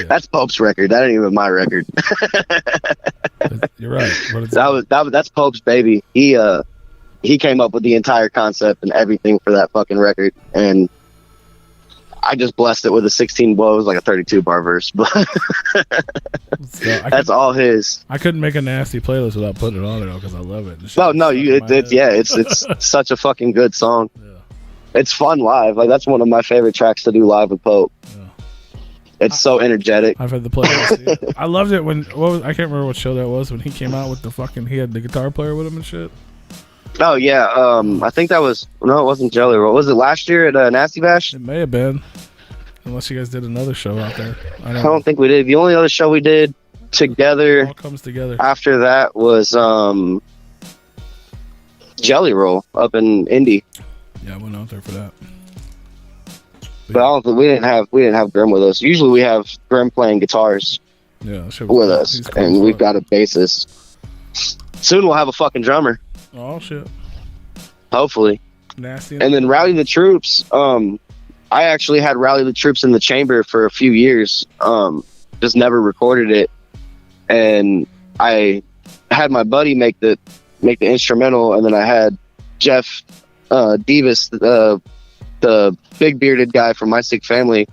That's Pope's record. That ain't even my record. You're right. What is That's Pope's baby. He came up with the entire concept and everything for that fucking record, and I just blessed it with a 16 blows, like a 32 bar verse. But that's all his. I couldn't make a Nasty playlist without putting it on there because I love it. It's such a fucking good song. Yeah. It's fun live. Like that's one of my favorite tracks to do live with Pope. Yeah. It's so energetic. I've had the playlist. Yeah. I loved it when I can't remember what show that was when he came out with he had the guitar player with him and shit. Oh yeah, I think that was it wasn't Jelly Roll. Was it last year at Nasty Bash? It may have been, unless you guys did another show out there. I don't think we did. The only other show we did together, it all comes together. After that was Jelly Roll up in Indy. Yeah, I went out there for that. But I don't think we didn't have Grim with us. Usually we have Grim playing guitars with us, and we've got a bassist. Soon we'll have a fucking drummer. Oh shit! Hopefully. Nasty. And then Rally the Troops. I actually had Rally the Troops in the chamber for a few years. Just never recorded it, and I had my buddy make the instrumental, and then I had Jeff Davis, the big bearded guy from My Sick Family,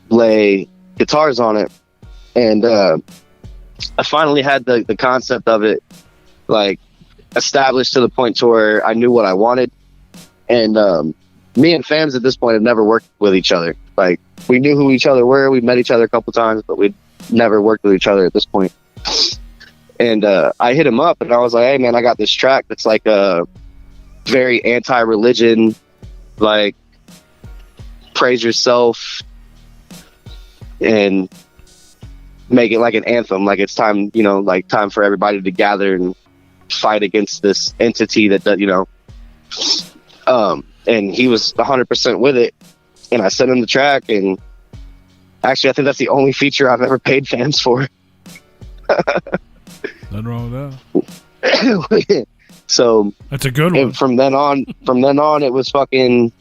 lay guitars on it, and I finally had the concept of it like established to the point to where I knew what I wanted. And me and Fams at this point have never worked with each other. Like we knew who each other were, we met each other a couple times, but we'd never worked with each other at this point. And I hit him up and I was like, hey man, I got this track that's like a very anti-religion, like praise yourself and make it like an anthem, like it's time, like time for everybody to gather and fight against this entity that and he was 100% with it, and I sent him the track, and actually I think that's the only feature I've ever paid fans for. Nothing wrong with that. So that's a good one. From then on it was fucking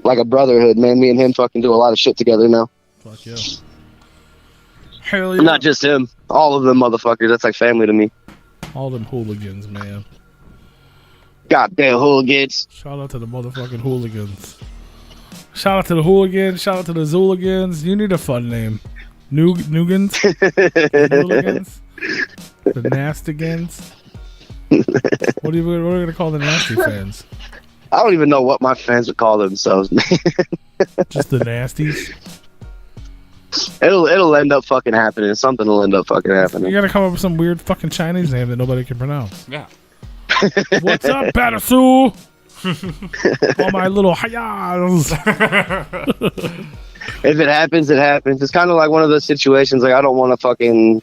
like a brotherhood, man. Me and him fucking do a lot of shit together now. Fuck yeah. Hell yeah. Not just him, all of them motherfuckers. That's like family to me. All them hooligans, man. Goddamn hooligans. Shout out to the motherfucking hooligans. Shout out to the hooligans. Shout out to the Zooligans. You need a fun name. Nugans? Hooligans? The Nastigans? What are we going to call the Nasty fans? I don't even know what my fans would call themselves, man. Just the Nasties? It'll end up fucking happening. Something will end up fucking happening. You gotta come up with some weird fucking Chinese name that nobody can pronounce. Yeah. What's up, Batasu? All my little hayas. If it happens, it happens. It's kind of like one of those situations. Like I don't want to fucking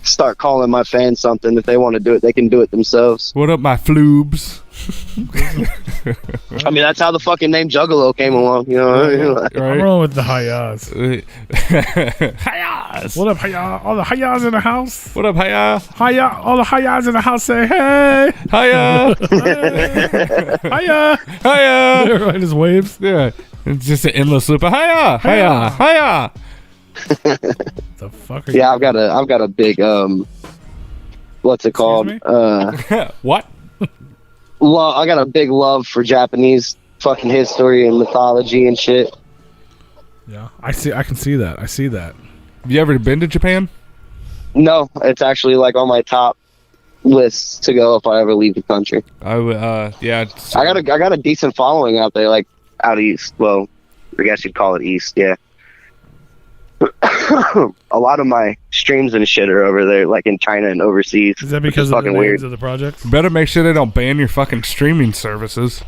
start calling my fans something. If they want to do it, they can do it themselves. What up, my floobs? I mean, that's how the fucking name Juggalo came along. Right. I'm rolling with the hayas. Hayas. What up, hayas? All the hayas in the house. What up, Haya? Haya. All the hayas in the house say, hey. Hiya. Hiya. Hiya. Everybody just waves. Yeah. It's just an endless loop of hiya. Hiya. Hiya. The fuck? Yeah, I've got a big what's it called? What? I got a big love for Japanese fucking history and mythology and shit. Yeah, I can see that. I see that. Have you ever been to Japan? No, it's actually like on my top list to go if I ever leave the country. Yeah. I got a decent following out there, like out east. Well, I guess you'd call it east, yeah. A lot of my streams and shit are over there, like in China and overseas. Is that because of the names of the projects? Better make sure they don't ban your fucking streaming services.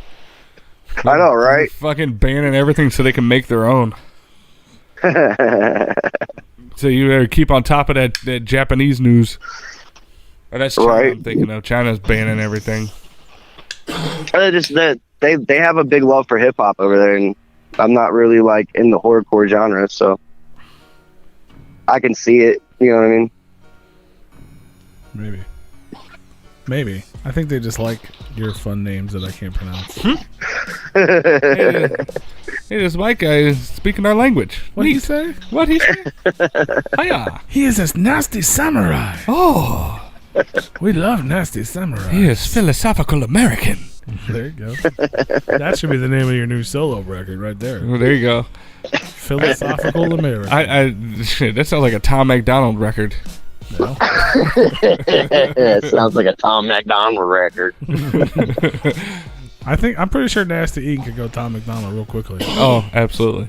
I know, right? They're fucking banning everything so they can make their own. So you better keep on top of that Japanese news. Or that's China, right. I'm thinking of. China's banning everything. They have a big love for hip hop over there, and I'm not really like in the horrorcore genre, so I can see it. You know what I mean? Maybe. Maybe. I think they just like your fun names that I can't pronounce. Hey, this white guy is speaking our language. What'd he say? What he say? Hiya. He is a nasty samurai. Oh, We love nasty samurai. he is philosophical American. There you go. That should be the name of your new solo record right there. Well, there you go. Philosophical American. Shit, that sounds like a Tom McDonald record. No. It sounds like a Tom McDonald record. I'm pretty sure Nasty E could go Tom McDonald real quickly. Oh, absolutely.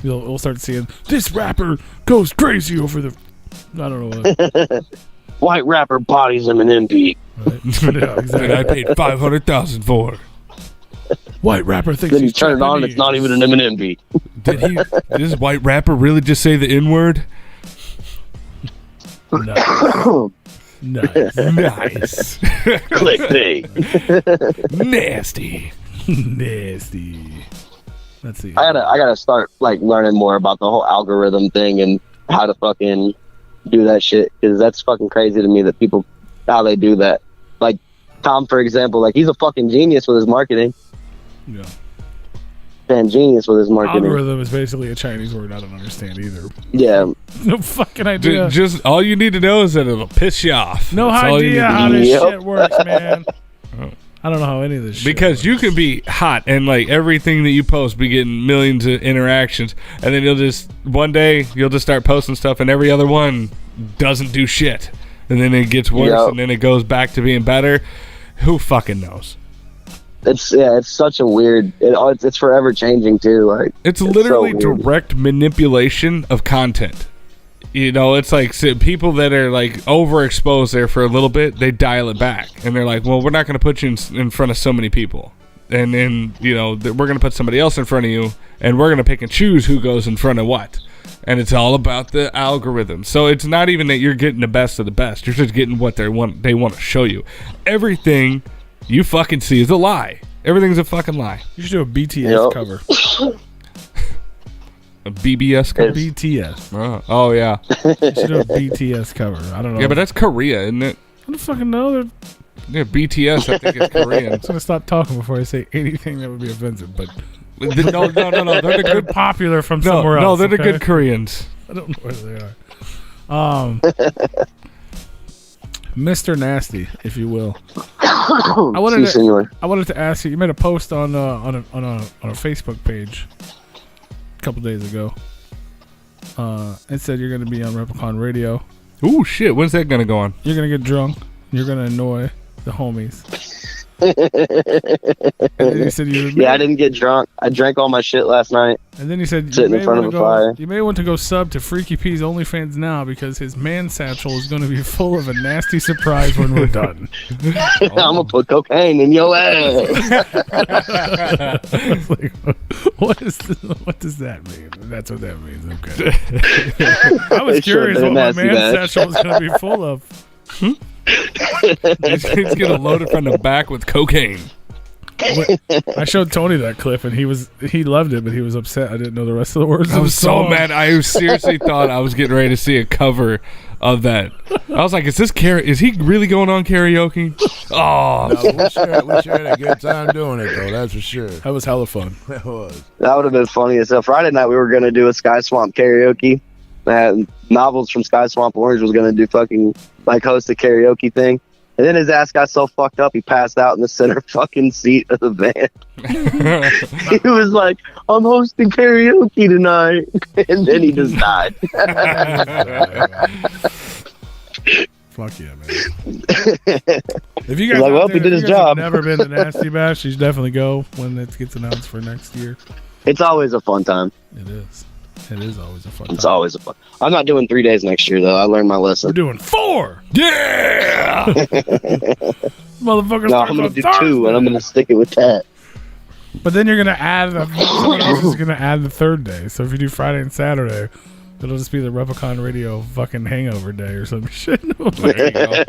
We'll start seeing this rapper goes crazy over the. I don't know what. White rapper bodies him an MP. Right? Yeah, exactly. And I paid $500,000 for. White rapper thinks Then you he's turn it on, Japanese. it's not even an M&MP. Did this white rapper really just say the N-word? Nice. Nice. Nice. Clickbait. Nasty. Nasty. Let's see. I gotta start like learning more about the whole algorithm thing and how to fucking do that shit, because that's fucking crazy to me that people how they do that. Like Tom, for example, like he's a fucking genius with his marketing. Yeah. Man, genius with his marketing. Algorithm is basically a Chinese word I don't understand either. Yeah, No fucking idea. Just all you need to know is that it'll piss you off. No That's all you need idea to how know. this Yep. shit works, man. I don't know how any of this shit Because works. you can be hot and like everything that you post be getting millions of interactions, and then you'll just one day you'll just start posting stuff and every other one doesn't do shit, and then it gets worse, Yep. and then it goes back to being better. Who fucking knows? it's such a weird. It's forever changing too. Like It's so literally weird. direct manipulation of content. You know, it's like people that are like overexposed there for a little bit, they dial it back, and they're like, "Well, we're not going to put you in front of so many people, and then you know we're going to put somebody else in front of you, and we're going to pick and choose who goes in front of what." And it's all about the algorithm. So it's not even that you're getting the best of the best. You're just getting what they want to show you. Everything you fucking see is a lie. Everything's a fucking lie. You should do a BTS Yep. cover. A BBS cover. BTS. Oh yeah. You should do a BTS cover. I don't know. Yeah, but that's Korea, isn't it? I don't fucking know. They're Yeah, BTS, I think it's Korean. I'm gonna stop talking before I say anything that would be offensive. But No. They're the they're good. popular from No, somewhere else. no, they're the okay? good Koreans. I don't know where they are. Mr. Nasty, if you will. I wanted Si, to senor. ask you. You made a post on a Facebook page a couple days ago. It said you're going to be on Replicon Radio. Ooh, shit. When's that gonna go on? You're going to get drunk. You're going to annoy the homies. And then you said Yeah, I didn't get drunk. I drank all my shit last night. And then he said, Sitting in front of a fire. You may want to go sub to Freaky P's OnlyFans now because his man satchel is going to be full of a nasty surprise when we're done. I'm gonna put cocaine in your ass. I was like, what does that mean? That's what that means. Okay. I was It should've curious been what a my nasty man match. satchel was going to be full of. He's gonna load it from the back with cocaine. I showed Tony that clip and he loved it, but he was upset. I didn't know the rest of the words. I of was the so song. mad. I seriously thought I was getting ready to see a cover of that. I was like, "Is he really going on karaoke?" Oh, No, we sure had a good time doing it, though. That's for sure. That was hella fun. That was. That would have been funny as hell. Friday night we were gonna do a Sky Swamp karaoke. Novels from Sky Swamp Orange was gonna do fucking like host a karaoke thing. And then his ass got so fucked up he passed out in the center fucking seat of the van. He was like, "I'm hosting karaoke tonight," and then he just died. Fuck yeah, man. If you guys, He's like, out "Well, there, he did if his you guys job." have never been to Nasty Bash, you should definitely go when it gets announced for next year. It's always a fun time. It is. It is always a fun It's time. always a fun. I'm not doing 3 days next year though. I learned my We're lesson. doing 4. yeah! Motherfucker No, starts I'm gonna on do Thursday. 2, and I'm gonna stick it with that. But then you're gonna add someone else is gonna add the third day. So if you do Friday and Saturday, it'll just be the Replicon Radio fucking hangover day or some shit. There you go.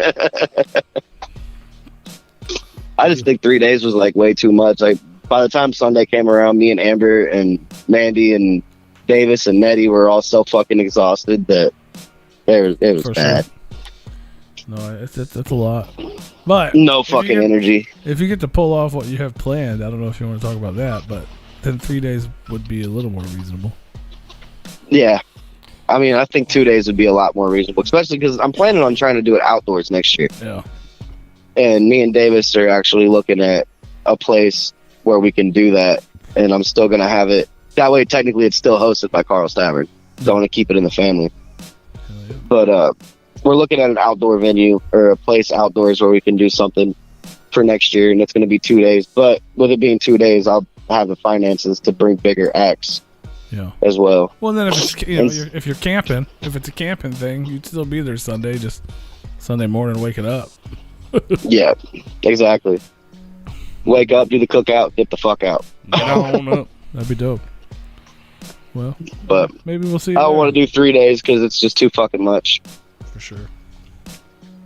I just think 3 days was like way too much. Like by the time Sunday came around, me and Amber and Mandy and Davis and Nettie were all so fucking exhausted that it was For bad. sure. No, it's a lot. But No fucking energy. If you get to pull off what you have planned, I don't know if you want to talk about that, but then 3 days would be a little more reasonable. Yeah. I mean, I think 2 days would be a lot more reasonable, especially because I'm planning on trying to do it outdoors next year. Yeah. And me and Davis are actually looking at a place where we can do that, and I'm still going to have it. That way, technically, it's still hosted by Carl's Tavern. So I want to keep it in the family. Yeah. But we're looking at an outdoor venue or a place outdoors where we can do something for next year, and it's going to be 2 days. But with it being 2 days, I'll have the finances to bring bigger acts as well. Well, then if it's, if you're camping, if it's a camping thing, you'd still be there Sunday, just Sunday morning waking up. Yeah, exactly. Wake up, do the cookout, get the fuck out. Get on up. That'd be dope. Well, But maybe we'll see. I don't want to do 3 days because it's just too fucking much. For sure.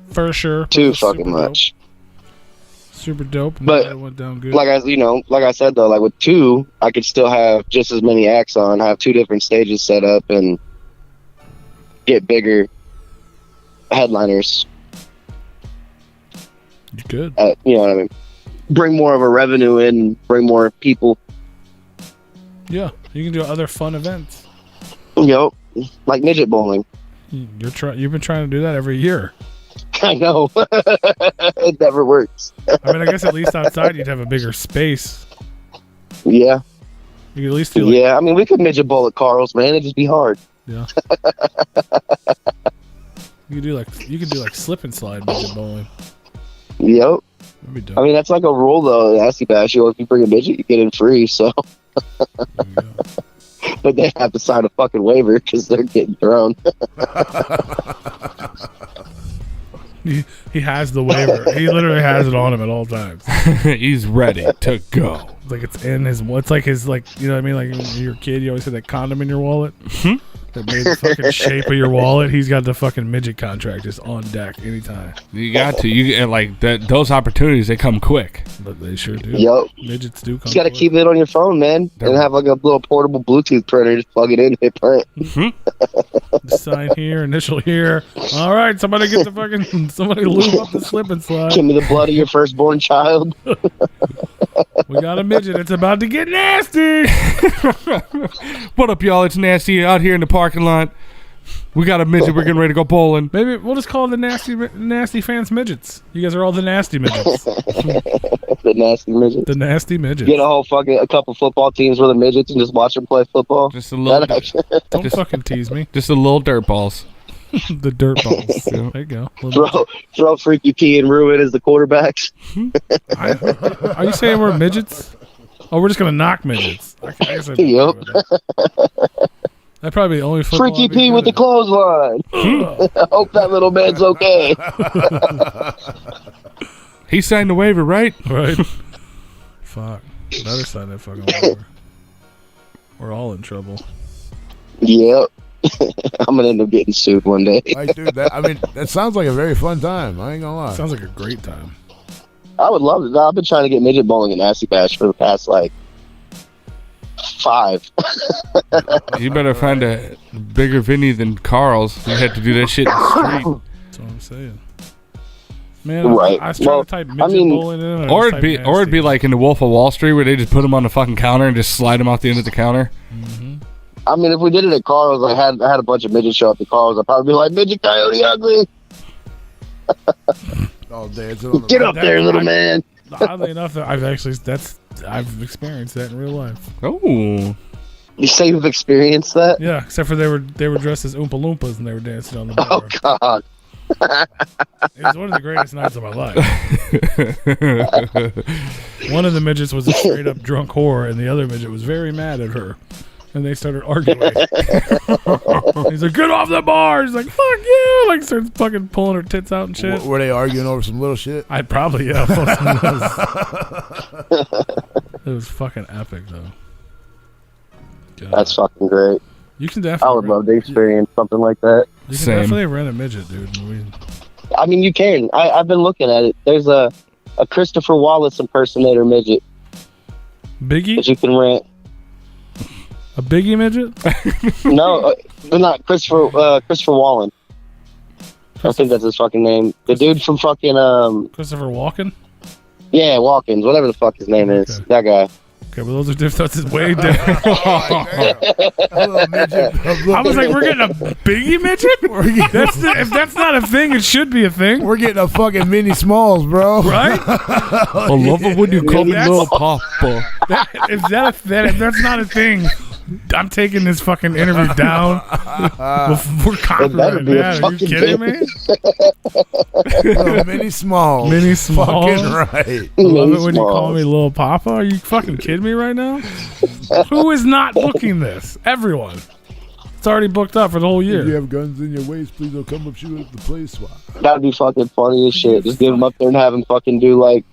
For sure. Too fucking much. Super dope. But it went down good. like I said though, like with 2, I could still have just as many acts on, have 2 different stages set up, and get bigger headliners. You could. You know what I mean? Bring more of a revenue in, bring more people. Yeah, you can do other fun events. Yep, like midget bowling. You've been trying to do that every year. I know. It never works. I mean, I guess at least outside you'd have a bigger space. Yeah. You could at least do like, yeah, I mean, we could midget bowl at Carl's, man. It'd just be hard. Yeah. you could do like slip and slide midget bowling. Yep. That'd be dope. I mean, that's like a rule though. Nasty Bash, if you bring a midget, you get in free. So, but they have to sign a fucking waiver because they're getting thrown. He has the waiver. He literally has it on him at all times. He's ready to go. Like it's in his. It's like his like. You know what I mean? Like when you're a kid, you always had that condom in your wallet. That made the fucking shape of your wallet. He's got the fucking midget contract just on deck anytime. You got to. And like that. Those opportunities, they come quick. But they sure do. Yep. Midgets do come. You got to keep it on your phone, man, and have like a little portable Bluetooth printer. Just plug it in, hit print. Sign here, initial here. All right, somebody get the fucking. Somebody lube up the slip and slide. Give me the blood of your firstborn child. We got a midget. It's about to get nasty. What up, y'all? It's Nasty out here in the parking lot. We got a midget. We're getting ready to go bowling. Maybe we'll just call the nasty fans midgets. You guys are all the nasty midgets. The nasty midget. The nasty midgets. Get a couple football teams with the midgets and just watch them play football. Just a little. Don't fucking tease me. Just a little dirt balls. The dirt balls. Yeah. There you go. Throw Freaky P and Ruin as the quarterbacks. Are you saying we're midgets? Oh, we're just gonna knock midgets. I guess I'd be Yep. okay with that. That'd probably be the only football Freaky I'd be P good with the at. clothesline. I hope that little man's okay. He signed the waiver, right? Right. Fuck. Better sign that fucking waiver. We're all in trouble. Yep. I'm gonna end up getting sued one day. Like, dude, that sounds like a very fun time. I ain't gonna lie. Sounds like a great time. I would love it. I've been trying to get midget bowling and Nasty Bash for the past 5. You better find a bigger venue than Carl's. You had to do that shit in the street. That's what I'm saying. Man, Right. I was trying to type midget bowling in. And Or it'd be like in the Wolf of Wall Street where they just put them on the fucking counter and just slide them off the end of the counter. Mm-hmm. I mean, if we did it at Carl's, I had a bunch of midgets show up at Carl's, I'd probably be like, Midget Coyote Ugly. Oh, dancing on the Get up there, little man. Oddly enough, I've experienced that in real life. Oh. You say you've experienced that? Yeah, except for they were dressed as Oompa Loompas and they were dancing on the bar. Oh, God. It was one of the greatest nights of my life. One of the midgets was a straight up drunk whore, and the other midget was very mad at her. And they started arguing. He's like, "Get off the bar!" He's like, "Fuck you!" Like, starts fucking pulling her tits out and shit. Were they arguing over some little shit? I'd probably, yeah. It was fucking epic, though. God. That's fucking great. You can definitely. I would love to experience something like that. You can Same. definitely rent a midget, dude. I mean, you can. I've been looking at it. There's a Christopher Wallace impersonator midget Biggie? that you can rent. A Biggie midget? No, not Christopher Wallen. I think that's his fucking name. The dude from fucking Christopher Walken. Yeah, Walkins, whatever the fuck his name is. That guy. Okay, well those are different. That's way different. A little midget. I was like, we're getting a Biggie midget. If that's not a thing, it should be a thing, We're getting a fucking mini Smalls, bro. right? I love it when you call me little papa. If that's not a thing, I'm taking this fucking interview down. We're copyrighting be a that. Are you fucking kidding me? Little mini Smalls. Mini Smalls. Fucking right. I love it when you call me Lil Papa. Are you fucking kidding me right now? Who is not booking this? Everyone. It's already booked up for the whole If you year. have guns in your waist, please don't come up shoot at the play swap. That'd be fucking funny as shit. Just give him up there and have him fucking do like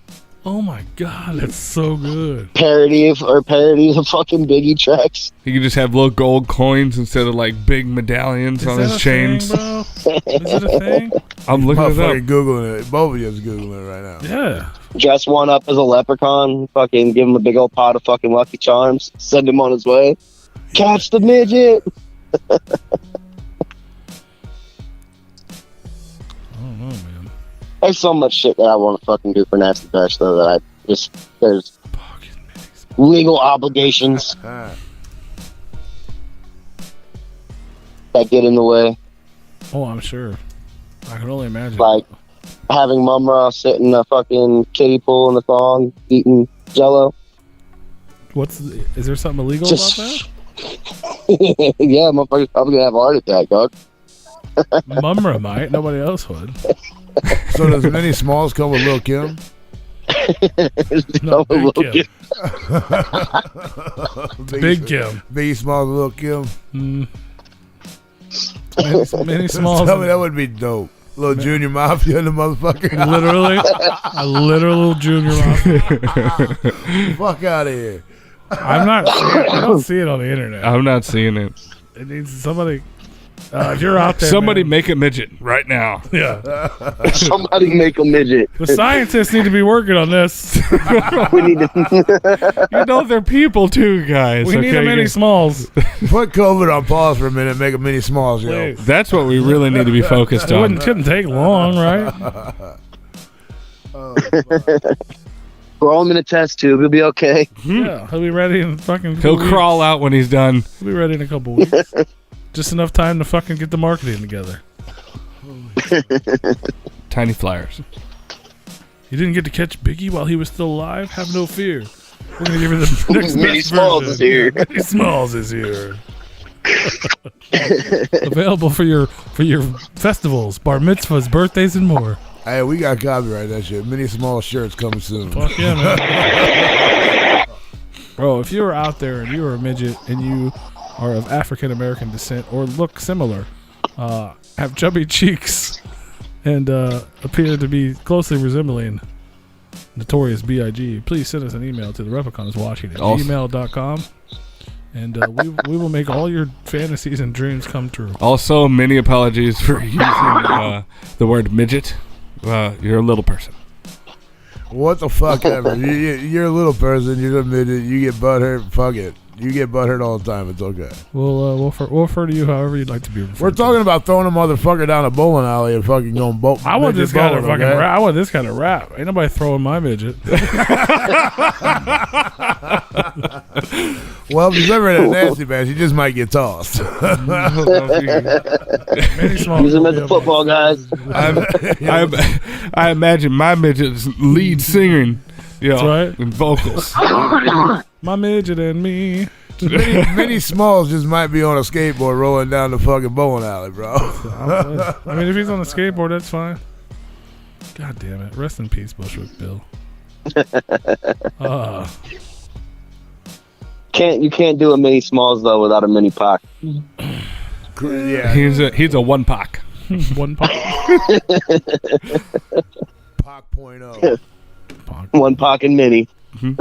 Oh my god, that's so good. parodies of fucking Biggie tracks. You could just have little gold coins instead of like big medallions on his chains. Thing, bro? Is it a thing? I'm looking it Motherfucking up. Googling it. Both of you is Googling it right now. Yeah. Dress one up as a leprechaun. Fucking give him a big old pot of fucking Lucky Charms. Send him on his way. Catch the midget. I don't know, man. There's so much shit that I want to fucking do for Nasty Bash though that I just there's legal obligations Ah. that get in the way. Oh, I'm sure. I can only imagine. Like having Mum Ra sit in a fucking kiddie pool in the thong eating Jello. Is there something illegal Just about yeah, motherfucker's probably gonna have a heart attack, dog. that? Mumra might. Nobody else would. So does mini Smalls come with Lil Kim? No, Big Little Kim. kid. Big Kim. Biggie Smalls with Lil Kim. Many Smalls. Tell me that would be dope. Little Junior Mafia and the motherfucker. Literally. A literal junior mafia. Fuck out of here. I don't see it on the internet. I'm not seeing it. It needs somebody. If you're out there, Somebody man. make a midget right now. Yeah. Somebody make a midget. The scientists need to be working on this. We need to. You know they're people too, guys. We need a mini guys? Smalls. Put COVID on pause for a minute. Make a mini Smalls, yo. Please. That's what we really need to be focused It on. couldn't take long, right? Throw him in a test tube. He'll be okay. Yeah, he'll be ready in fucking. He'll crawl out when he's done. He'll be ready in a couple weeks. Just enough time to fucking get the marketing together. Tiny flyers. You didn't get to catch Biggie while he was still alive? Have no fear. We're gonna give you the next Mini best Smalls version. is here. Mini Smalls is here. Available for your festivals, bar mitzvahs, birthdays, and more. Hey, we got copyright that shit. Mini Small shirts coming soon. Fuck yeah, man. Bro, if you are out there and you are a midget and you are of African American descent or look similar, have chubby cheeks, and appear to be closely resembling Notorious B.I.G., please send us an email to the Replicon at gmail.com, and we will make all your fantasies and dreams come true. Also, many apologies for using the word midget. You're a little person. What the fuck ever. You're a little person. You're a midget. You get butthurt. Fuck it. You get butthurt all the time. It's okay. We'll refer to you however you'd like to be referred We're to. talking about throwing a motherfucker down a bowling alley and fucking going boat. I want this guy to fucking okay? rap. I want this guy to rap. Ain't nobody throwing my midget. Well, if he's ever in a nasty match, he just might get tossed. Many small Use him as a football, guys. I imagine my midget's lead singing, That's right. and vocals. My midget and me. Mini Smalls just might be on a skateboard rolling down the fucking bowling alley, bro. I mean, if he's on a skateboard, that's fine. God damn it. Rest in peace, Bushwick Bill. You can't do a mini Smalls though without a mini Pac. Yeah. He's a one pack. One pop. Pac point oh. One Pac and mini. Damn,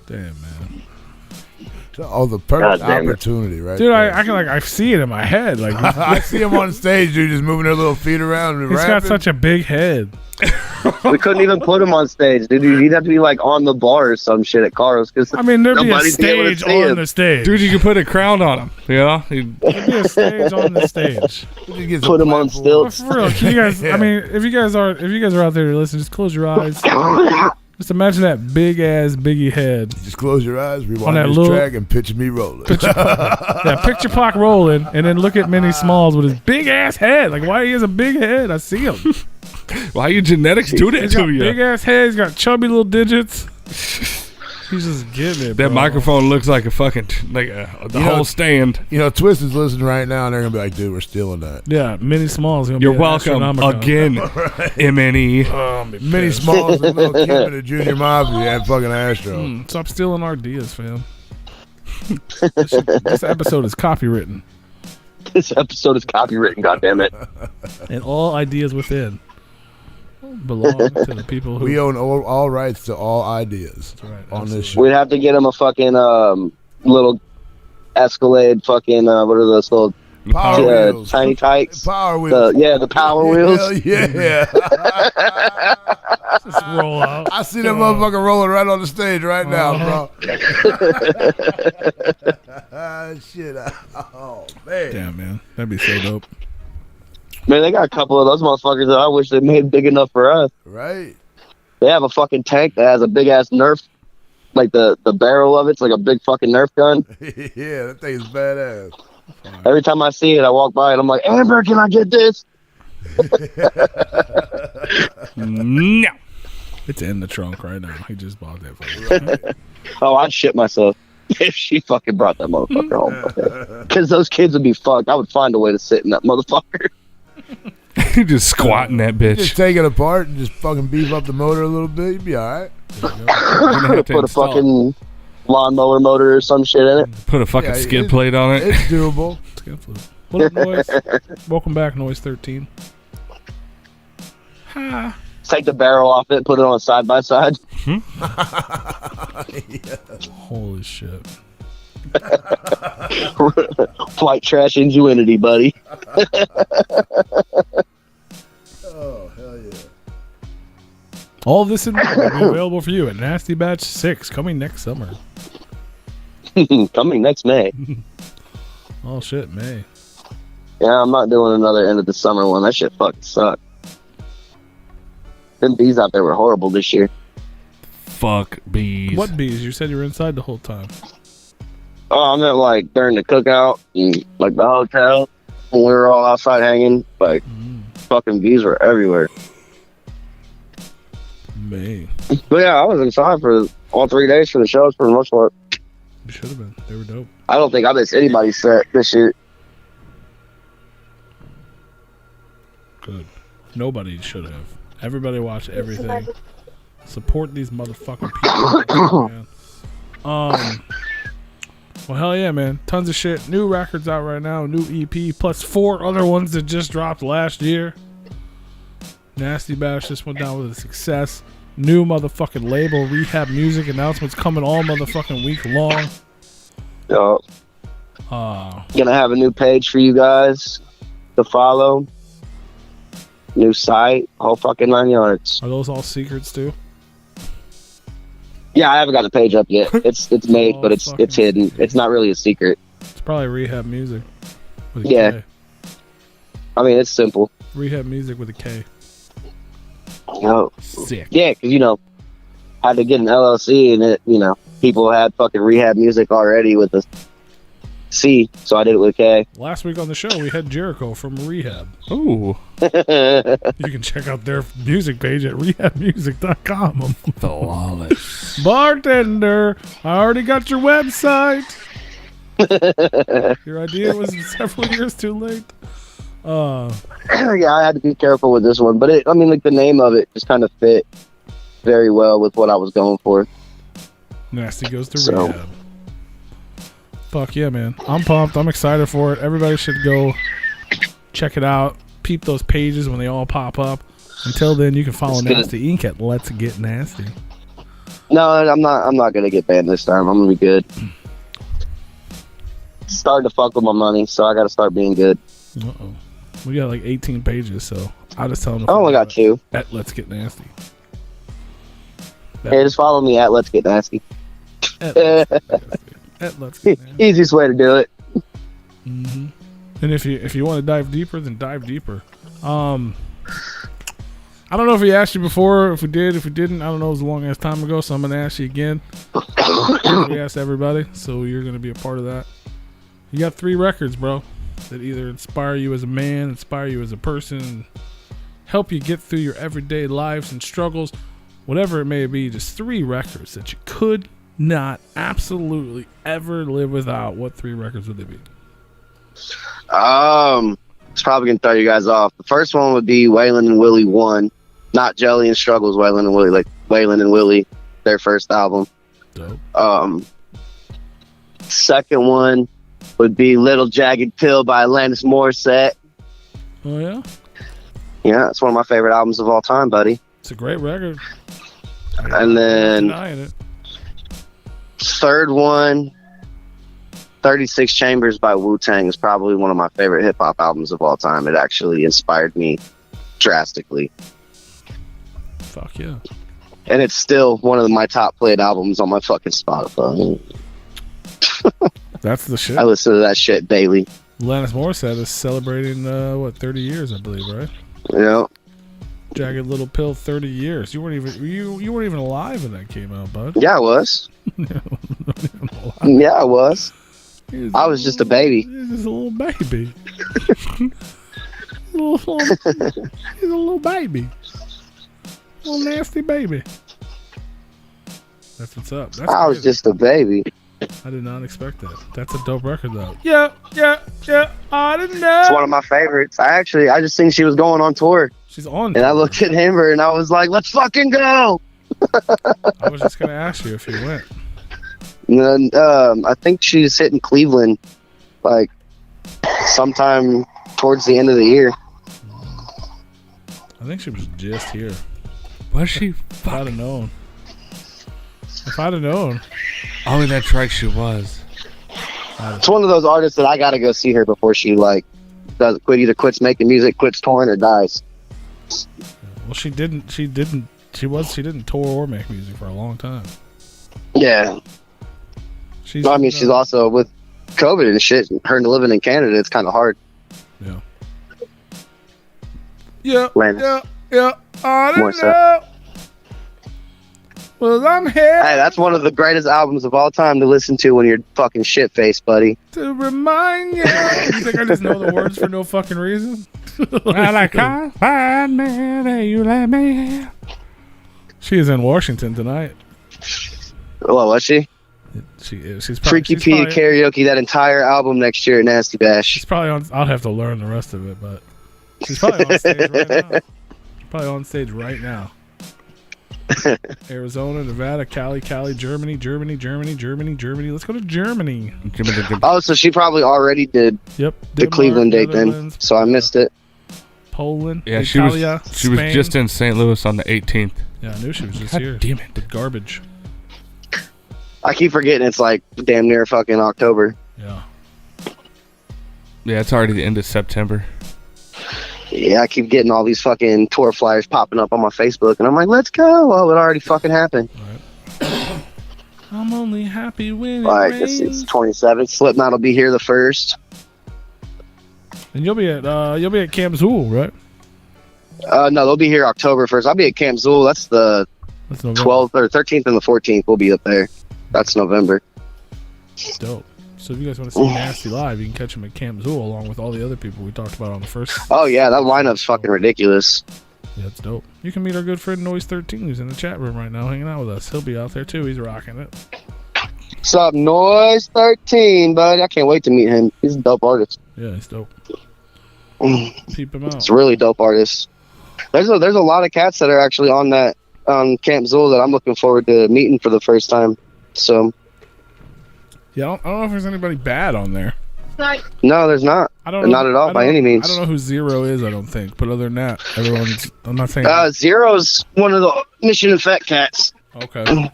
man. Oh, the perfect God damn it. opportunity, right? Dude, there. I see it in my head. Like, I see him on stage, dude, just moving their little feet around and he's got rapping. such a big head. We couldn't even put him on stage, dude. He'd have to be like on the bar or some shit at Carl's. Cause I mean, there'd be a nobody'd be able to stage see on him. the stage. Dude, you could put a crown on him. Yeah. There'd be a stage on the stage. Put him on But stilts. for real, can you guys? I mean, if you guys are out there to listen, just close your eyes. Just imagine that big ass Biggie head. Just close your eyes, On rewind that this little- track, and picture me rolling. Yeah, picture Pac rolling, and then look at Minnie Smalls with his big ass head. Like, why he has a big head? I see him. Why you genetics do that He's got to you? big ass head. He's got chubby little digits. He's just getting it. That bro. microphone looks like a fucking the whole stand. You know, Twist is listening right now, and they're gonna be like, "Dude, we're stealing that." Yeah, Minnie Smalls. Gonna You're be an welcome Astronomica. again, MNE. Mini Smalls and Lil Kim and the Junior Mafia at fucking Astro. Stop stealing our ideas, fam. This episode is copywritten, This episode is copywritten, goddammit. and all ideas within belong to the people who. We own all rights to all ideas That's right, on this shit. We'd have to get him a fucking little Escalade fucking what are those little Power wheels. tiny tykes? Power wheels. The power wheels. Hell yeah. Just roll out. I see that motherfucker rolling right on the stage right now, bro. Shit. Oh, man. Damn, man, that'd be so dope. Man, they got a couple of those motherfuckers that I wish they made big enough for us. Right? They have a fucking tank that has a big ass Nerf, like the barrel of it's like a big fucking Nerf gun. Yeah, that thing is badass. Every time I see it, I walk by it. I'm like, Amber, can I get this? No. It's in the trunk right now. He just bought that for you. Oh, I'd shit myself if she fucking brought that motherfucker home. Because those kids would be fucked. I would find a way to sit in that motherfucker. You just squatting that bitch. Just take it apart and just fucking beef up the motor a little bit. You'd be all right. Have to Put a install- fucking lawnmower motor or some shit in it. Put a fucking Yeah, skid plate on it. It's doable. It's good for what up, Noise? Welcome back, Noise 13. Ha. Take the barrel off it, put it on side by side. Holy shit. Flight trash ingenuity, buddy. Oh, hell yeah. All this and more will be available for you at Nasty Batch 6 coming next summer. Coming next May. Oh shit, May. Yeah, I'm not doing another end of the summer one. That shit fucking sucked. Them bees out there were horrible this year. Fuck bees. What bees? You said you were inside the whole time. Oh, I meant like during the cookout and like the hotel when we were all outside hanging. Like fucking bees were everywhere. May. But yeah, I was inside for all 3 days for the shows for the most part. You should have been. They were dope. I don't think I missed anybody's set this year. Good. Nobody should have. Everybody watch everything. Support these motherfucking people. Man. Well, hell yeah, man. Tons of shit. New records out right now. New EP. Plus 4 other ones that just dropped last year. Nasty Bash just went down with a success. New motherfucking label. Rehab Music announcements coming all motherfucking week long. Gonna have a new page for you guys to follow. New site. Whole fucking 9 yards. Are those all secrets too? Yeah, I haven't got the page up yet. It's made, Oh, but it's fucking hidden. secret. It's not really a secret. It's probably Rehab Music. With a Yeah. K. I mean, it's simple. Rehab Music with a K. Sick. Yeah, because had to get an LLC, and it, people had fucking Rehab Music already with a C, so I did it with a K. Last week on the show, we had Jericho from Rehab. Ooh. You can check out their music page at rehabmusic.com. Flawless. Bartender, I already got your website. Your idea was several years too late. Yeah, I had to be careful with this one, but the name of it just kind of fit very well with what I was going for. Nasty goes to So- rehab. Fuck yeah, man. I'm pumped. I'm excited for it. Everybody should go check it out. Peep those pages when they all pop up. Until then, you can follow It's gonna- Nasty Inc. at Let's Get Nasty. No, I'm not gonna get banned this time. I'm gonna be good. Starting to fuck with my money, so I gotta start being good. Uh-oh. We got like 18 pages, so I'll just tell them. I only got 2. At Let's Get Nasty. Hey, just follow me at Let's Get Nasty. At Let's Get Nasty. Easiest way to do it. Mm-hmm. And if you want to dive deeper, then dive deeper. I don't know if we asked you before. If we did, if we didn't, I don't know. It was a long ass time ago, so I'm gonna ask you again. We asked everybody, so you're gonna be a part of that. You got 3 records, bro, that either inspire you as a man, inspire you as a person, help you get through your everyday lives and struggles, whatever it may be. Just 3 records that you could not absolutely ever live without. What 3 records would they be? It's probably gonna throw you guys off. The first one would be Waylon and Willie 1, not Jelly and Struggles. Waylon and Willie, like Waylon and Willie, their first album. Dope. Second one would be Little Jagged Pill by Alanis Morissette. Oh yeah. Yeah, it's one of my favorite albums of all time, buddy. It's a great record. And then Denying it. third one, 36 Chambers by Wu-Tang is probably one of my favorite hip-hop albums of all time. It actually inspired me drastically. Fuck yeah. And it's still one of my top played albums on my fucking Spotify. That's the shit. I listen to that shit daily. Alanis Morissette is celebrating 30 years, I believe, right? You know? Jagged Little Pill, 30 years. You weren't even alive when that came out, bud. Yeah, I was. Yeah, I was. I was just a baby. He's just a little baby. He's a little baby. Little nasty baby. That's what's up. That's I was crazy. just a baby. I did not expect that. That's a dope record, though. Yeah. I didn't know. It's one of my favorites. I just think she was going on tour. She's on. And I looked at him and I was like, let's fucking go. I was just gonna ask you if you went. And then I think she's hitting Cleveland like sometime towards the end of the year. I think she was just here. Was she? If I'd have known. Oh, that's right, she was. It's one of those artists that I gotta go see her before she like either quits making music, quits touring, or dies. Well, she didn't tour or make music for a long time. Yeah. She's also with COVID and shit. Her living in Canada, it's kind of hard. Yeah. Landis. Yeah. I More don't so. know. Well, I'm here Hey, that's one of the greatest albums of all time to listen to when you're fucking shit faced, buddy. to remind you. You think I just know the words for no fucking reason? I can't find me that you let me. She is in Washington tonight. Well, was she? She is. She's probably, Freaky she's P probably, karaoke that entire album next year at Nasty Bash. she's probably on. I'll have to learn the rest of it, but she's probably on stage right now. Probably on stage right now. Arizona, Nevada, Cali, Germany. Let's go to Germany. Oh, so she probably already did Yep. the Cleveland date then, Netherlands, so I missed it. Poland. Yeah, Italia, she was Spain. just in St. Louis on the 18th. Yeah, I knew she was just God here. damn it. With garbage. I keep forgetting it's like damn near fucking October. Yeah. Yeah, it's already the end of September. Yeah, I keep getting all these fucking tour flyers popping up on my Facebook, and I'm like, let's go. Well, it already fucking happened. Right. I'm only happy when Like, it it's rains. 27th. Slipknot will be here the 1st. And you'll be at Camp Zool, right? No, they'll be here October 1st. I'll be at Camp Zool. That's the That's November. 12th or 13th and the 14th. We'll be up there. That's November. Dope. So if you guys want to see Nasty live, you can catch him at Camp Zool along with all the other people we talked about on the first. Oh, yeah, that lineup's fucking ridiculous. Yeah, it's dope. You can meet our good friend Noise13, who's in the chat room right now hanging out with us. He'll be out there too. He's rocking it. What's up, Noise 13, buddy? I can't wait to meet him. He's a dope artist. Yeah, he's dope. It's Peep him out. a really dope artist. There's a lot of cats that are actually on Camp Zool that I'm looking forward to meeting for the first time. So Yeah, I don't know if there's anybody bad on there. no, there's not. I don't know, Not at all, by any means. I don't know who Zero is, I don't think. But other than that, everyone's. I'm not saying. Zero's one of the Mission Effect cats. Okay.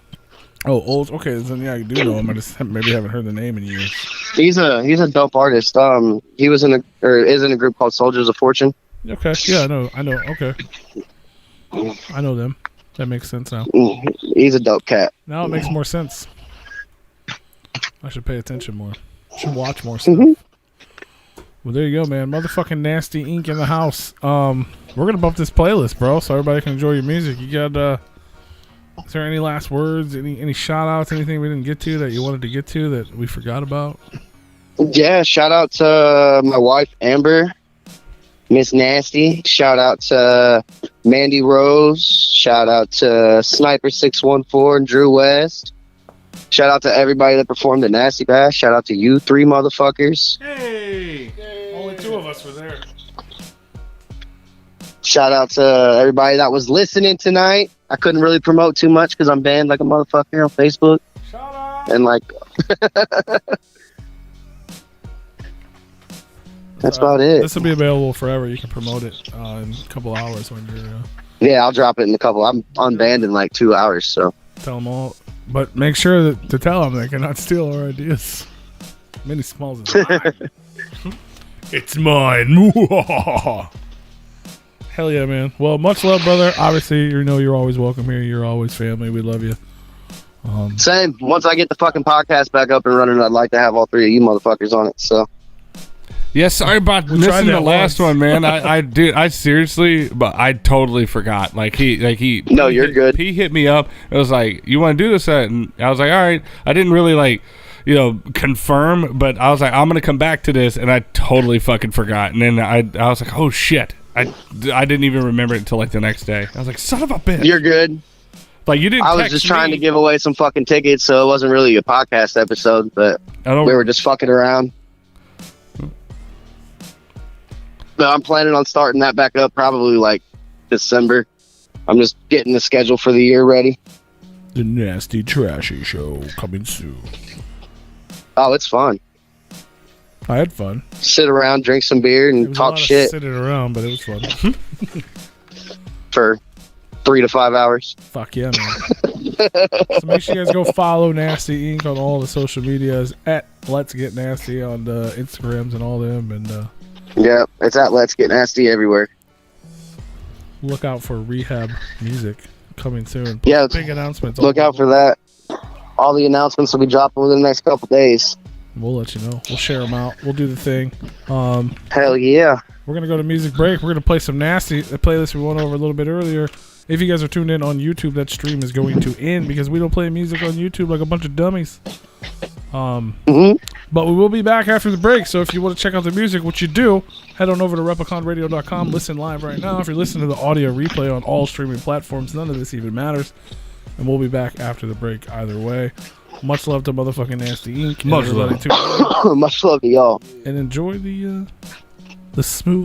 Oh, old. Okay, then yeah, I do know him. I just maybe haven't heard the name in years. He's a dope artist. He was is in a group called Soldiers of Fortune. Okay. Yeah, I know. Okay. I know them. That makes sense now. He's a dope cat. Now it makes more sense. I should pay attention more. Should watch more stuff. Well, there you go, man. Motherfucking Nasty Inc. in the house. We're gonna bump this playlist, bro, so everybody can enjoy your music. You got is there any last words, any shout outs, anything we didn't get to that you wanted to get to that we forgot about? Yeah, shout out to my wife Amber, Miss Nasty. Shout out to Mandy Rose. Shout out to Sniper 614 and Drew West. Shout out to everybody that performed at Nasty Bash. Shout out to you three motherfuckers. Hey! Only two of us were there. Shout out to everybody that was listening tonight. I couldn't really promote too much because I'm banned like a motherfucker on Facebook. Shout out! And like, that's about it. This will be available forever. You can promote it in a couple hours when you're... Yeah, I'll drop it in a couple. I'm unbanned in like 2 hours, so. Tell them all. But make sure to tell them they cannot steal our ideas. Mini Smalls is mine. It's mine. Hell yeah, man. Well, much love, brother. Obviously, you know you're always welcome here. You're always family. We love you. Same. Once I get the fucking podcast back up and running, I'd like to have all three of you motherfuckers on it, so. Yeah, sorry about missing the last one, man. I seriously, but I totally forgot. He. No, you're good. He hit me up. It was like, you want to do this? And I was like, all right. I didn't really confirm, but I was like, I'm gonna come back to this, and I totally fucking forgot. And then I was like, oh shit, I didn't even remember it until like the next day. I was like, son of a bitch. You're good. Like you didn't. I was just trying to give away some fucking tickets, so it wasn't really a podcast episode, but we were just fucking around. But I'm planning on starting that back up probably like December. I'm just getting the schedule for the year ready. The Nasty Trashy Show coming soon. Oh, it's fun. I had fun. Sit around, drink some beer, and talk shit. Sitting around, but it was fun. For 3 to 5 hours. Fuck yeah, man. So make sure you guys go follow Nasty Inc. on all the social medias at Let's Get Nasty on the Instagrams and all them, and yeah, it's at Let's Get Nasty everywhere. Look out for Rehab music coming soon. Yeah, big announcements. Look out for that. All the announcements will be dropping within the next couple days. We'll let you know. We'll share them out. We'll do the thing. Hell yeah. We're going to go to music break. We're going to play some Nasty. The playlist we went over a little bit earlier. If you guys are tuned in on YouTube, that stream is going to end because we don't play music on YouTube like a bunch of dummies. But we will be back after the break, so if you want to check out the music, what you do, head on over to repliconradio.com, listen live right now. If you're listening to the audio replay on all streaming platforms, none of this even matters. And we'll be back after the break either way. Much love to motherfucking Nasty Inc. Much love. Much love to y'all. And enjoy the smooth